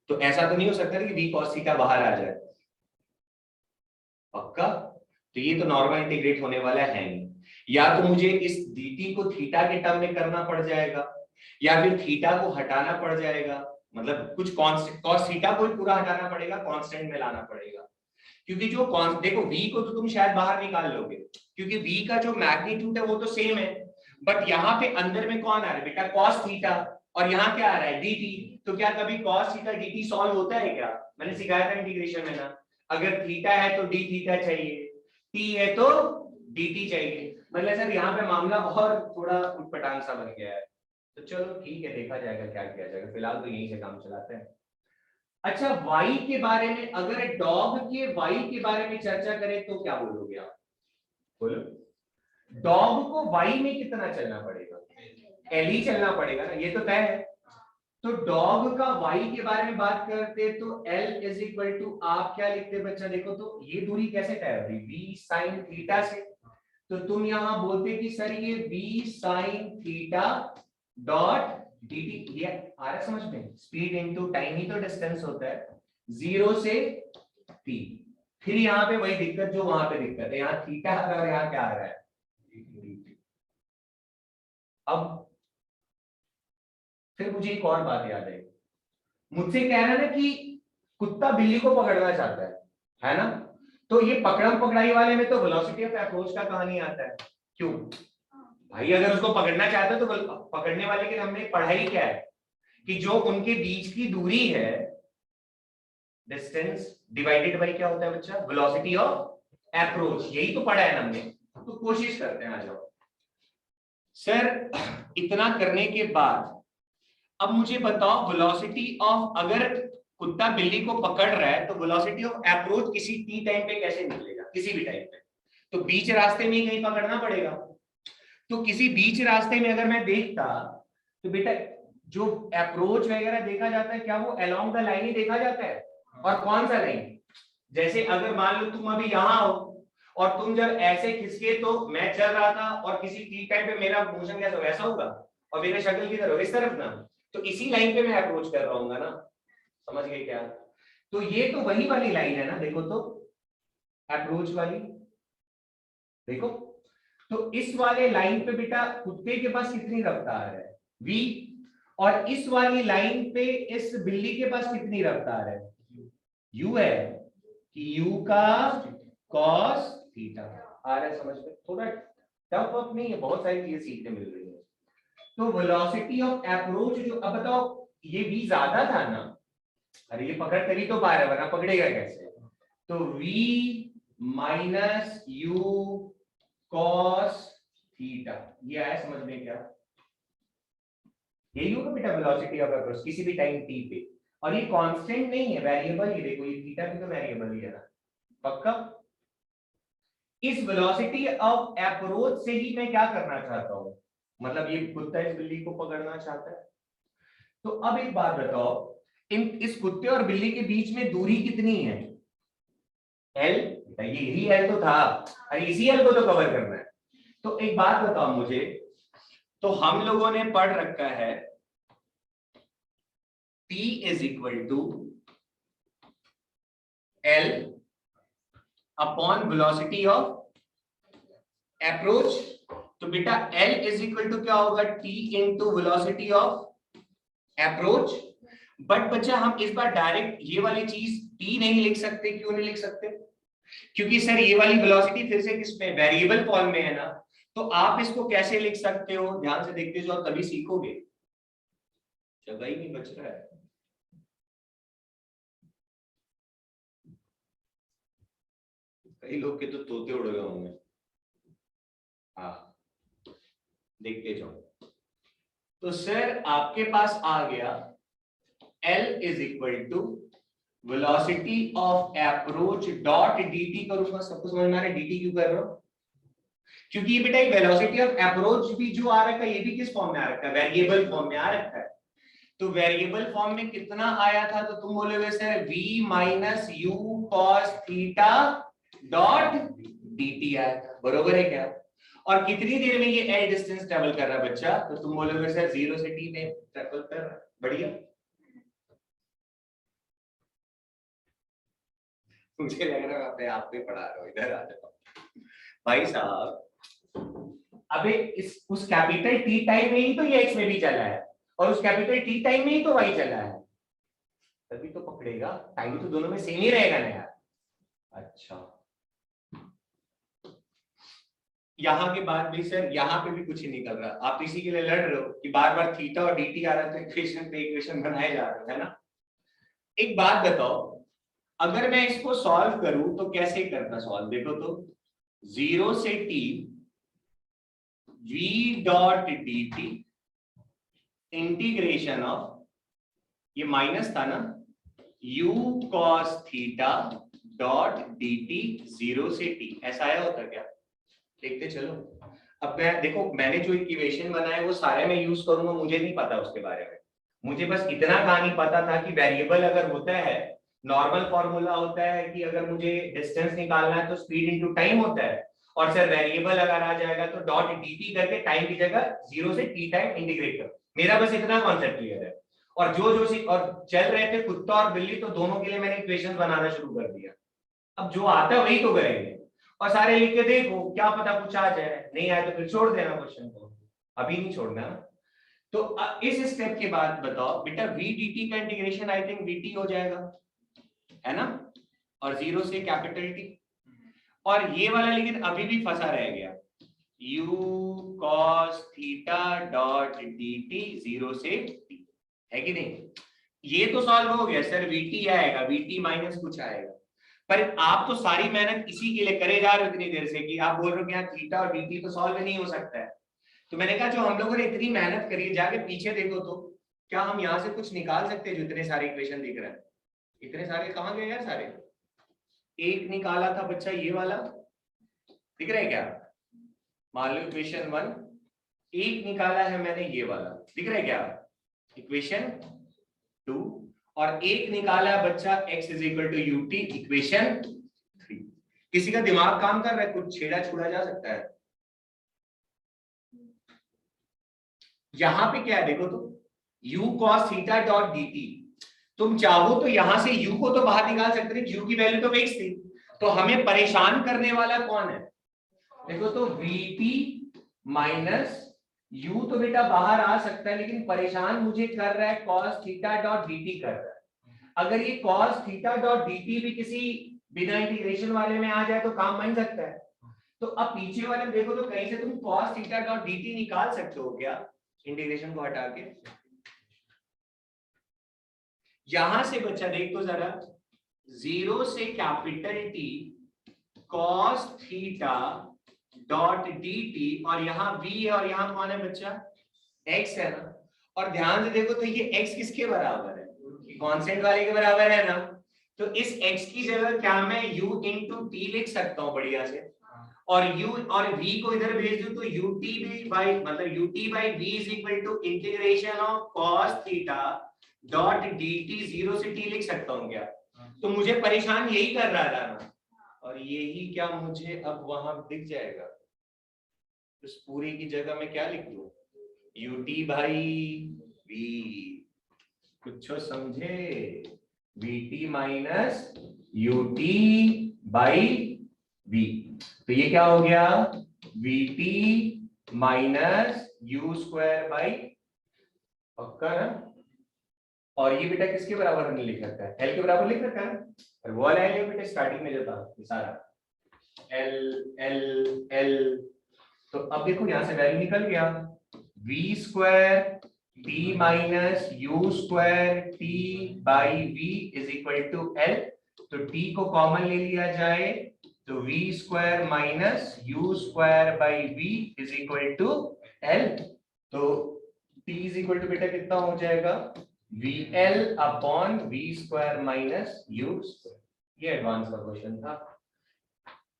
तो ऐसा तो नहीं हो सकता कि v cos थीटा बाहर आ जाए, पक्का, तो ये तो नॉर्मल इंटीग्रेट होने वाला है नहीं, या तो मुझे इस dt को थीटा के टर्म में करना पड़ जाएगा या फिर थीटा को हटाना पड़ जाएगा, मतलब कुछ कांस्टेंट cos थीटा को ही पूरा हटाना पड़ेगा, कांस्टेंट में लाना पड़ेगा, क्योंकि जो देखो v को तो तुम शायद बाहर निकाल लोगे क्योंकि v का जो मैग्नीट्यूड है वो तो सेम है, बट यहाँ पे अंदर में कौन आ रहा है बेटा, cos थीटा, और यहाँ क्या आ रहा है dt, तो क्या कभी cos थीटा dt सॉल्व होता है क्या, मैंने सिखाया था इंटीग्रेशन में ना, अगर थीटा है तो d थीटा चाहिए, t है तो dt चाहिए, मतलब सर यहाँ पे मामला और थोड़ा उटपटांग सा बन गया है, तो चलो ठीक है देखा जाएगा क्या किया जाएगा, फिलहाल तो यहीं से काम चलाते हैं। अच्छा y के बारे में, अगर डॉग के y के बारे में चर्चा करें तो क्या बोलोगे आप, बोलो, डॉग को y में कितना चलना पड़ेगा, l ही चलना पड़ेगा ना, ये तो तय है, तो डॉग का y के बारे में बात करते तो l इज इक्वल टू, आप क्या लिखते बच्चा, देखो तो ये दूरी कैसे तय हो रही, v sin थीटा से, तो तुम यहां बोलते कि सर ये v sin theta dot dt, ये आ रहा है समझ में, स्पीड इनटू टाइम ही तो डिस्टेंस होता है, 0 से t, फिर यहाँ पे वही दिक्कत जो वहां पे दिक्कत है, यहाँ थीटा आ रहा है और यहाँ क्या आ रहा है, अब फिर मुझे एक और बात याद आई, मुझसे कह रहा है ना कि कुत्ता बिल्ली को पकड़ना चाहता है ना, तो ये पकड़म पकड़ाई वाले में तो वेलोसिटी ऑफ अप्रोच का कहानी आता है, क्यों भाई, अगर उसको पकड़ना चाहता है तो पकड़ने वाले के हमने पढ़ाई क्या है कि जो उनके बीच की दूरी है, डिस्टेंस डिवाइडेड बाय क्या होता है बच्चा, वेलोसिटी ऑफ अप्रोच, यही तो पढ़ा है ना हमने, तो कोशिश करते हैं, आ जाओ सर। इतना करने के बाद अब मुझे बताओ वेलोसिटी ऑफ, अगर कुत्ता बिल्ली को पकड़ रहा है तो वेलोसिटी ऑफ अप्रोच किसी टी टाइम पे कैसे निकलेगा, किसी भी टाइम पे, तो बीच रास्ते में कहीं पकड़ना पड़ेगा, तो किसी बीच रास्ते में अगर मैं देखता तो बेटा जो अप्रोच वगैरह देखा जाता है क्या वो अलोंग द लाइन ही देखा जाता है, और कौन सा लाइन, जैसे अगर मान लो तुम अभी यहाँ हो और तुम जब ऐसे खिसके तो मैं चल रहा था और किसी टी टाइम पे मेरा मोशन कैसा वैसा होगा और मेरे शक्ल किधर हो, इस तरफ ना, तो इसी लाइन पे मैं अप्रोच कर रहा हूँ ना, समझ गए क्या, तो ये तो वही वाली लाइन है ना, देखो तो अप्रोच वाली, देखो तो इस वाले लाइन पे बेटा कुत्ते के पास कितनी रफ्तार है v, और इस वाली लाइन पे इस बिल्ली के पास कितनी रफ्तार है u है, कि u का cos थीटा, आ रहा है समझ में, थोड़ा टफ अप नहीं है, बहुत सारी चीजें सीखने मिल रही है, तो वेलोसिटी ऑफ अप्रोच जो, अब बताओ ये v ज्यादा था ना, अरे ये पकड़ कर ही तो पा रहा है वरना पकड़ेगा कैसे, तो v minus u cos theta, ये आया समझ में क्या, यही होगा बेटा वेलोसिटी ऑफ अप्रोच किसी भी टाइम t पे, और ये कांस्टेंट नहीं है, वेरिएबल ही, देखो ये थीटा भी तो वेरिएबल ही है ना, पक्का। इस वेलोसिटी ऑफ अप्रोच से ही मैं क्या करना चाहता हूं, मतलब ये कुत्ता इस बिल्ली को पकड़ना चाहता है, तो अब एक बात बताओ, इस कुत्ते और बिल्ली के बीच में दूरी कितनी है? एल। यही एल तो था, अरे इसी एल को तो कवर करना है। तो एक बात बताओ मुझे, तो हम लोगों ने पढ़ रखा है T is equal to L upon velocity of approach. तो बेटा L इज इक्वल टू क्या होगा? T into velocity of approach. But बच्चा हम इस बार डायरेक्ट ये वाली चीज T नहीं लिख सकते। क्यों नहीं लिख सकते? क्योंकि सर ये वाली वेलोसिटी फिर से किसमें? वेरिएबल फॉर्म में है ना। तो आप इसको कैसे लिख सकते हो? ध्यान से देखते जाओ तभी सीखोगे। जगह ही नहीं बच रहा है। कई लोग के तो तोते उड़ गए होंगे। हाँ, देखते जाओ। तो सर आपके पास आ गया L is equal to velocity of approach dot dt करूंगा। सबको समझ में आ रहा है dt क्यों कर रहा हूं? क्योंकि ये बेटा वेलोसिटी ऑफ अप्रोच भी जो आ रखा है ये भी किस फॉर्म में आ रखा है? वेरिएबल फॉर्म में आ रखा है। तो वेरिएबल फॉर्म में कितना आया था? तो तुम बोलोगे sir v minus you cos theta dot dt आया था। बरोबर है क्या? और कितनी देर में ये l डिस्टेंस ट्रेवल कर रहा है बच्चा? तो तुम बोलोगे सर 0 से t में ट्रेवल कर रहा है। बढ़िया। मुझे लग रहा है मैं आप पे पढ़ा रहा हूं। इधर आ जाओ भाई साहब। अबे इस उस कैपिटल T टाइम में ही तो ये x में भी चला है और उस कैपिटल T टाइम में ही तो y चला है, तभी तो पकड़ेगा। टाइम तो दोनों में सेम ही रहेगा ना यार। अच्छा, यहाँ के बाद भी सर यहाँ पे भी कुछ ही निकल रहा। आप इसी के लिए लड़ रहे हो कि बार बार थीटा और dt आ रहा है तो इक्वेशन पे इक्वेशन बनाए जा रहे हो, है ना। एक बात बताओ, अगर मैं इसको सॉल्व करूं तो कैसे करना सॉल्व? देखो तो 0 से t v dot dt integration of, ये माइनस था ना, u cos theta dot dt 0 से t। ऐसा आया होता क्या? देखते चलो। अब मैं देखो, मैंने जो इक्वेशन बनाए वो सारे मैं यूज करूंगा, मुझे नहीं पता उसके बारे में। मुझे बस इतना कहानी पता था कि वेरिएबल अगर होता है, नॉर्मल फॉर्मूला होता है कि अगर मुझे डिस्टेंस निकालना है तो स्पीड इनटू टाइम होता है। और सर वेरिएबल अगर आ जाएगा तो डॉट dt करके टाइम की जगह 0 से t टाइम इंटीग्रेट कर। मेरा बस इतना कॉन्सेप्ट क्लियर है। और और चल रहे थे कुत्ता और बिल्ली, तो दोनों के लिए मैंने इक्वेशन बनाना शुरू कर दिया। अब जो आता है वही तो करेंगे। और सारे लिख के देखो, क्या पता कुछ आ जाए, नहीं आए तो फिर छोड़ देना क्वेश्चन को। अभी नहीं छोड़ना। तो इस स्टेप के बाद बताओ बेटा v dt का इंटीग्रेशन आई थिंक vt हो जाएगा, है ना। और 0 से कैपिटल T। और ये वाला लेकिन अभी भी फंसा रह गया, u cos theta dot dt 0 से t, है कि नहीं। ये तो सॉल्व हो गया सर, vt आएगा, vt माइनस कुछ आएगा। पर आप तो सारी मेहनत इसी के लिए करे जा रहे हो इतनी देर से कि आप बोल रहे हो कि यहाँ थीटा और dt तो सॉल्व नहीं हो सकता है। तो मैंने कहा जो हम लोगों ने इतनी मेहनत करी है, जाके पीछे देखो तो क्या हम यहाँ से कुछ निकाल सकते हैं? जो इतने सारे इक्वेशन दिख रहे हैं, इतने सारे कहाँ गए यार सारे? एक निकाला था बच्चा ये वाला, दिख रहा है क्या? मान लो इक्वेशन 1। एक निकाला है मैंने ये वाला, दिख रहा है क्या? इक्वेशन 2। और एक निकाला है बच्चा x is equal to ut, equation 3। किसी का दिमाग काम कर रहा है? कुछ छेड़ा छुड़ा जा सकता है? यहां पे क्या है देखो तो, u cos theta dot dt। तुम चाहो तो यहां से u को तो बाहर निकाल सकते थे, u की वैल्यू तो फिक्स थी। तो हमें परेशान करने वाला कौन है? देखो तो vt माइनस u तो बेटा बाहर आ सकता है, लेकिन परेशान मुझे कर रहा है cos थीटा डॉट dt कर रहा है। अगर ये cos थीटा डॉट dt भी किसी बिना इंटीग्रेशन वाले में आ जाए तो काम बन सकता है। तो अब पीछे वाले में देखो तो कहीं से तुम cos थीटा डॉट dt निकाल सकते हो क्या इंटीग्रेशन को हटा के? यहां से बच्चा देख तो जरा, 0 से capital T cos theta dot dt, और यहाँ v है और यहाँ कौन है बच्चा? x है ना। और ध्यान से देखो तो ये x किसके बराबर है? कांस्टेंट वाले के बराबर है ना। तो इस x की जगह क्या मैं u इंटू t लिख सकता हूँ बढ़िया से, और u और v को इधर भेज दूं तो ut भी बाई मतलब ut by v is equal to integration of cos theta dot dt 0 से t लिख सकता हूँ क्या? तो मुझे परेशान यही कर रहा था ना, और यही क्या मुझे अब वहां दिख जाएगा। इस पूरी की जगह मैं क्या लिख दूं? ut भाई v, कुछ समझे? vt minus ut by v। तो ये क्या हो गया? vt minus u square by, पक्का ना? और ये बेटा किसके बराबर हमने लिख रखा है? एल के बराबर लिख रखा है। और वो वाला एल बेटा स्टार्टिंग में जो था ये सारा एल एल एल। तो अब देखो यहां से वैल्यू निकल गया, v square t minus u square t by v is equal to L. तो t को कॉमन ले लिया जाए तो v square minus u square by v is equal to L. तो t इज इक्वल टू बेटा कितना हो जाएगा? vl upon v square minus u square. ये एडवांस का क्वेश्चन था।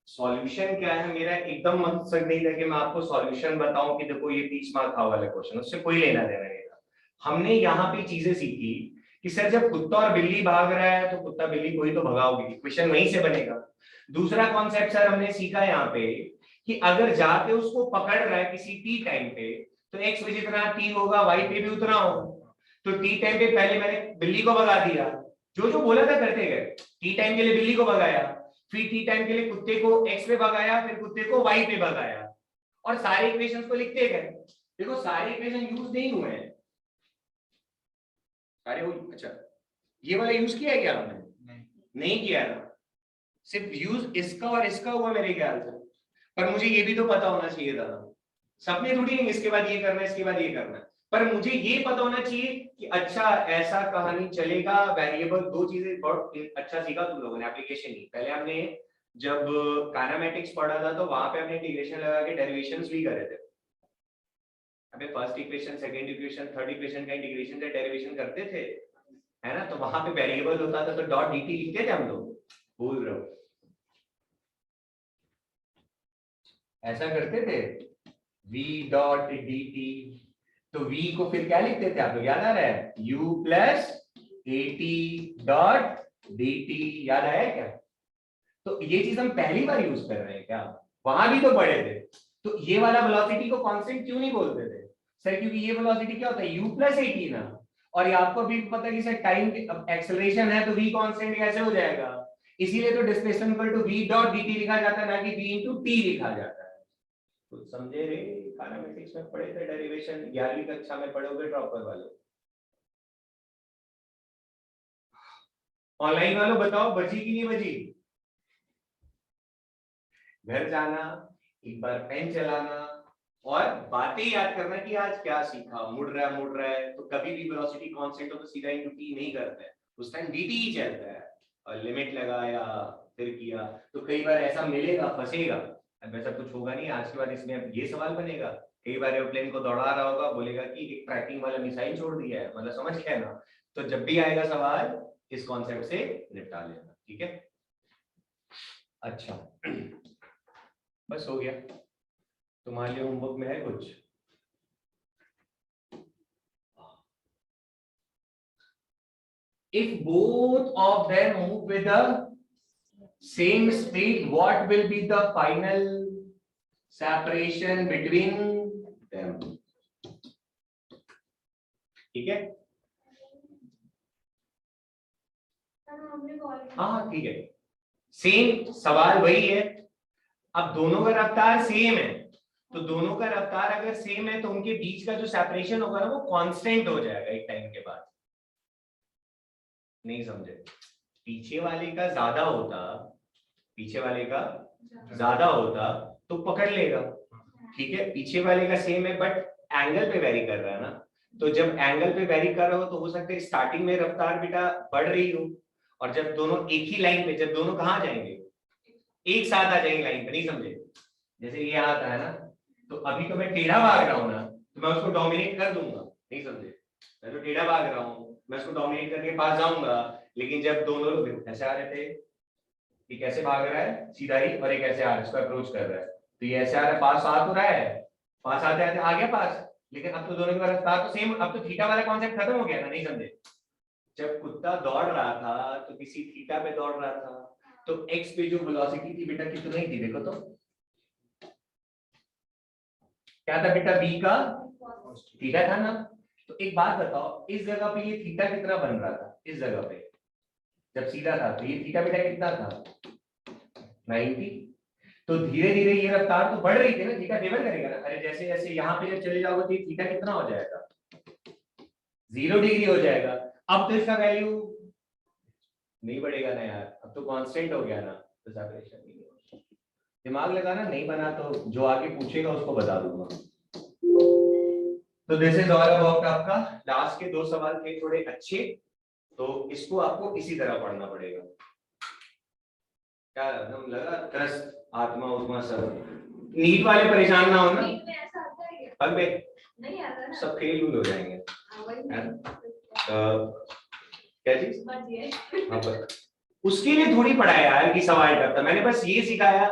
सॉल्यूशन क्या है मेरा? एकदम मकसद नहीं था कि मैं आपको सॉल्यूशन बताऊं कि देखो ये 30 मार्क का वाला क्वेश्चन, उससे कोई लेना देना नहीं था। हमने यहाँ पे चीजें सीखी कि सर जब कुत्ता और बिल्ली भाग रहा है तो कुत्ता बिल्ली को ही तो भगाओगे, इक्वेशन वहीं से बनेगा। दूसरा कॉन्सेप्ट सर हमने सीखा यहाँ पे कि अगर जाके उसको पकड़ रहा है किसी टी टाइम पे तो एक्स पे जितना टी होगा वाई पे भी उतना होगा। तो टी टाइम पे पहले मैंने बिल्ली को भगा दिया, जो जो बोला था करते गए। टी टाइम के लिए बिल्ली को भगाया, फिर टी टाइम के लिए कुत्ते को x पे भगाया, फिर कुत्ते को y पे भगाया, और सारे इक्वेशंस को लिखते गए। देखो सारे इक्वेशन यूज नहीं हुए हैं सारे हो। अच्छा ये वाला यूज किया है क्या हमने? नहीं किया ना, सिर्फ यूज इसका और इसका हुआ मेरे ख्याल से। पर मुझे ये भी तो पता होना चाहिए था, सबने थोड़ी नहीं इसके बाद ये करना है इसके बाद ये करना है, पर मुझे ये पता होना चाहिए कि अच्छा ऐसा कहानी चलेगा। वेरिएबल दो चीजें बहुत अच्छा सीखा तुम लोगों ने, एप्लीकेशन ही। पहले हमने जब काइनेमेटिक्स पढ़ा था तो वहां पे हमने इंटीग्रेशन लगा के डेरिवेशंस भी करे थे। अबे first equation, second equation, third equation का इंटीग्रेशन से डेरिवेशन करते थे, है ना? तो वहां पे वेरिएबल होता था तो डॉट dt लिखते थे हम लोग, भूल रहे हो? ऐसा करते थे v डॉट dt। तो v को फिर क्या लिखते थे आप लोग, याद आ रहा है? u plus at dot dt, याद आया क्या? तो ये चीज हम पहली बार यूज कर रहे हैं क्या? वहां भी तो पढ़े थे। तो ये वाला वेलोसिटी को कांस्टेंट क्यों नहीं बोलते थे सर? क्योंकि ये वेलोसिटी क्या होता है? u प्लस at ना। और ये आपको भी पता है कि सर टाइम एक्सेलरेशन है तो v कांस्टेंट कैसे हो जाएगा? इसीलिए तो displacement equal to v dot dt लिखा जाता है, ना कि v इनटू t लिखा जाता है। तो समझे रे? काइनेमेटिक्स में पढ़े थे डेरिवेशन, 11वीं कक्षा में पढ़ोगे ड्रॉपर वालों। ऑनलाइन वालों बताओ बची कि नहीं बची? घर जाना, एक बार पेन चलाना और बातें याद करना कि आज क्या सीखा। मुड़ रहा है तो कभी भी वेलोसिटी कांस्टेंट हो तो सीधा इनटू टी नहीं करता है, उस टाइम dt ही चलता है। और लिमिट लगाया फिर किया तो कई बार ऐसा मिलेगा, फंसेगा। अब ऐसा कुछ होगा नहीं आज के बाद, इसमें अब ये सवाल बनेगा। कई बार एयरप्लेन को दौड़ा रहा होगा, बोलेगा कि एक ट्रैकिंग वाला मिसाइल छोड़ दिया है, मतलब समझ गया ना? तो जब भी आएगा सवाल इस कॉन्सेप्ट से निपटा लेना, ठीक है? अच्छा बस हो गया। तुम्हारे लिए होमवर्क में है कुछ? If both of them move with the same speed, what will be the final separation between them? ठीक है? हाँ ठीक है, सेम सवाल वही है। अब दोनों का रफ्तार सेम है, तो दोनों का रफ्तार अगर सेम है तो उनके बीच का जो सेपरेशन होगा ना वो कांस्टेंट हो जाएगा एक टाइम के बाद। नहीं समझे? पीछे वाले का ज्यादा होता, पीछे वाले का ज्यादा होता तो पकड़ लेगा, ठीक है? पीछे वाले का सेम है बट एंगल पे वेरी कर रहा है ना, तो जब एंगल पे वेरी कर रहा हो तो हो सकता है स्टार्टिंग में रफ्तार बेटा बढ़ रही हो, और जब दोनों एक ही लाइन पे, जब दोनों कहाँ जाएंगे? एक साथ आ जाएंगे लाइन पे। नहीं समझे? जैसे ये आता है ना, तो अभी तो मैं टेढ़ा भाग रहा हूँ ना, तो मैं उसको डोमिनेट कर दूंगा। नहीं समझे? मैं तो टेढ़ा भाग रहा हूँ, मैं उसको डोमिनेट करके पास जाऊंगा। लेकिन जब दोनों लोग ऐसे आ रहे थे, एक ऐसे भाग रहा है सीधा ही और एक ऐसे आ रहा है, इसको अप्रोच कर रहा है, तो ये ऐसे आ रहा है, पास आ तो रहा है, पास आते आते आ गया पास। लेकिन अब तो दोनों की रफ्तार तो सेम, अब तो थीटा वाला कॉन्सेप्ट खत्म हो गया ना। नहीं समझे? जब कुत्ता दौड़ रहा था तो किसी थीटा पे दौड़ रहा था, तो x पे जो वेलोसिटी थी बेटा कितनी थी, देखो तो क्या था बेटा, v का थीटा था ना। तो एक बात बताओ, इस जगह पे ये थीटा कितना बन रहा था, इस जगह पे जब सीधा था तो ये थीटा बेटा कितना था, 90। तो धीरे धीरे ये रफ्तार तो बढ़ रही थी ना, थीटा फेवर करेगा ना। अरे जैसे जैसे यहाँ पे जब चले जाओगे तो ये थीटा कितना हो जाएगा, 0 डिग्री हो जाएगा। अब तो इसका वैल्यू नहीं बढ़ेगा ना यार, अब तो कांस्टेंट हो गया ना, तो सेपरेशन नहीं होगा। दिमाग लगाना नहीं बना तो जो आगे पूछेगा उसको बता दूंगा। तो दिस इज ऑल अबाउट आपका लास्ट के 2 सवाल थे थोड़े अच्छे, तो इसको आपको इसी तरह पढ़ना पड़ेगा। क्या एकदम लगा त्रस्त आत्मा उत्मा सब, नीट वाले परेशान ना हो ना, पग पे नहीं आता ना, सब फेल हो जाएंगे। वही क्या चीज, समझिए। हाँ पर उसके लिए थोड़ी पढ़ाया यार कि सवाल करता, मैंने बस ये सिखाया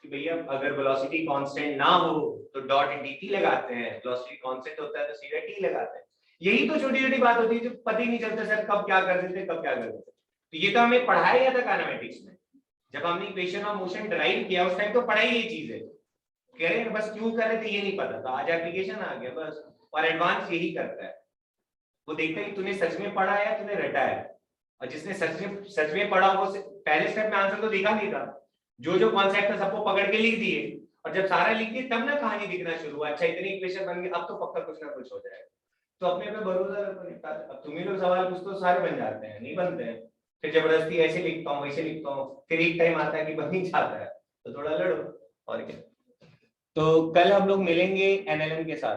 कि भैया अगर वेलोसिटी कांस्टेंट ना हो तो डॉट dt लगाते हैं, वेलोसिटी कांस्टेंट होता है तो सीधा t लगाते हैं। यही तो छोटी छोटी बात होती है जो पता ही नहीं चलता सर कब क्या कर देते कब क्या कर देते। तो ये तो हमें पढ़ाया गया था काइनेमेटिक्स में, जब हमने इक्वेशन ऑफ मोशन ड्राइव किया उस टाइम तो पढ़ाई ये चीज है, कह रहे हैं बस क्यों कर रहे थे ये नहीं पता था, आज एप्लीकेशन आ गया बस। और एडवांस यही करता है, वो देखता है कि तूने सच में पढ़ा है तूने रटा है, और जिसने सच में पढ़ा वो पहले स्टेप में आंसर तो देखा नहीं था, जो कॉन्सेप्ट था सबको पकड़ के लिख दिए, और जब सारा लिख दिए तब ना कहानी दिखना शुरू हुआ, अच्छा इतनी इक्वेशन बन गई अब तो पक्का कुछ ना कुछ हो जाएगा। तो अपने पे भरोसा रखो, अब तुम ही लोग सवाल पूछ तो सारे बन जाते हैं, नहीं बनते हैं, फिर जबरदस्ती ऐसे लिखता हूँ वैसे लिखता हूँ, फिर एक टाइम आता है कि बन ही जाता है, तो थोड़ा लड़ो और क्या। तो कल हम लोग मिलेंगे NLM के साथ।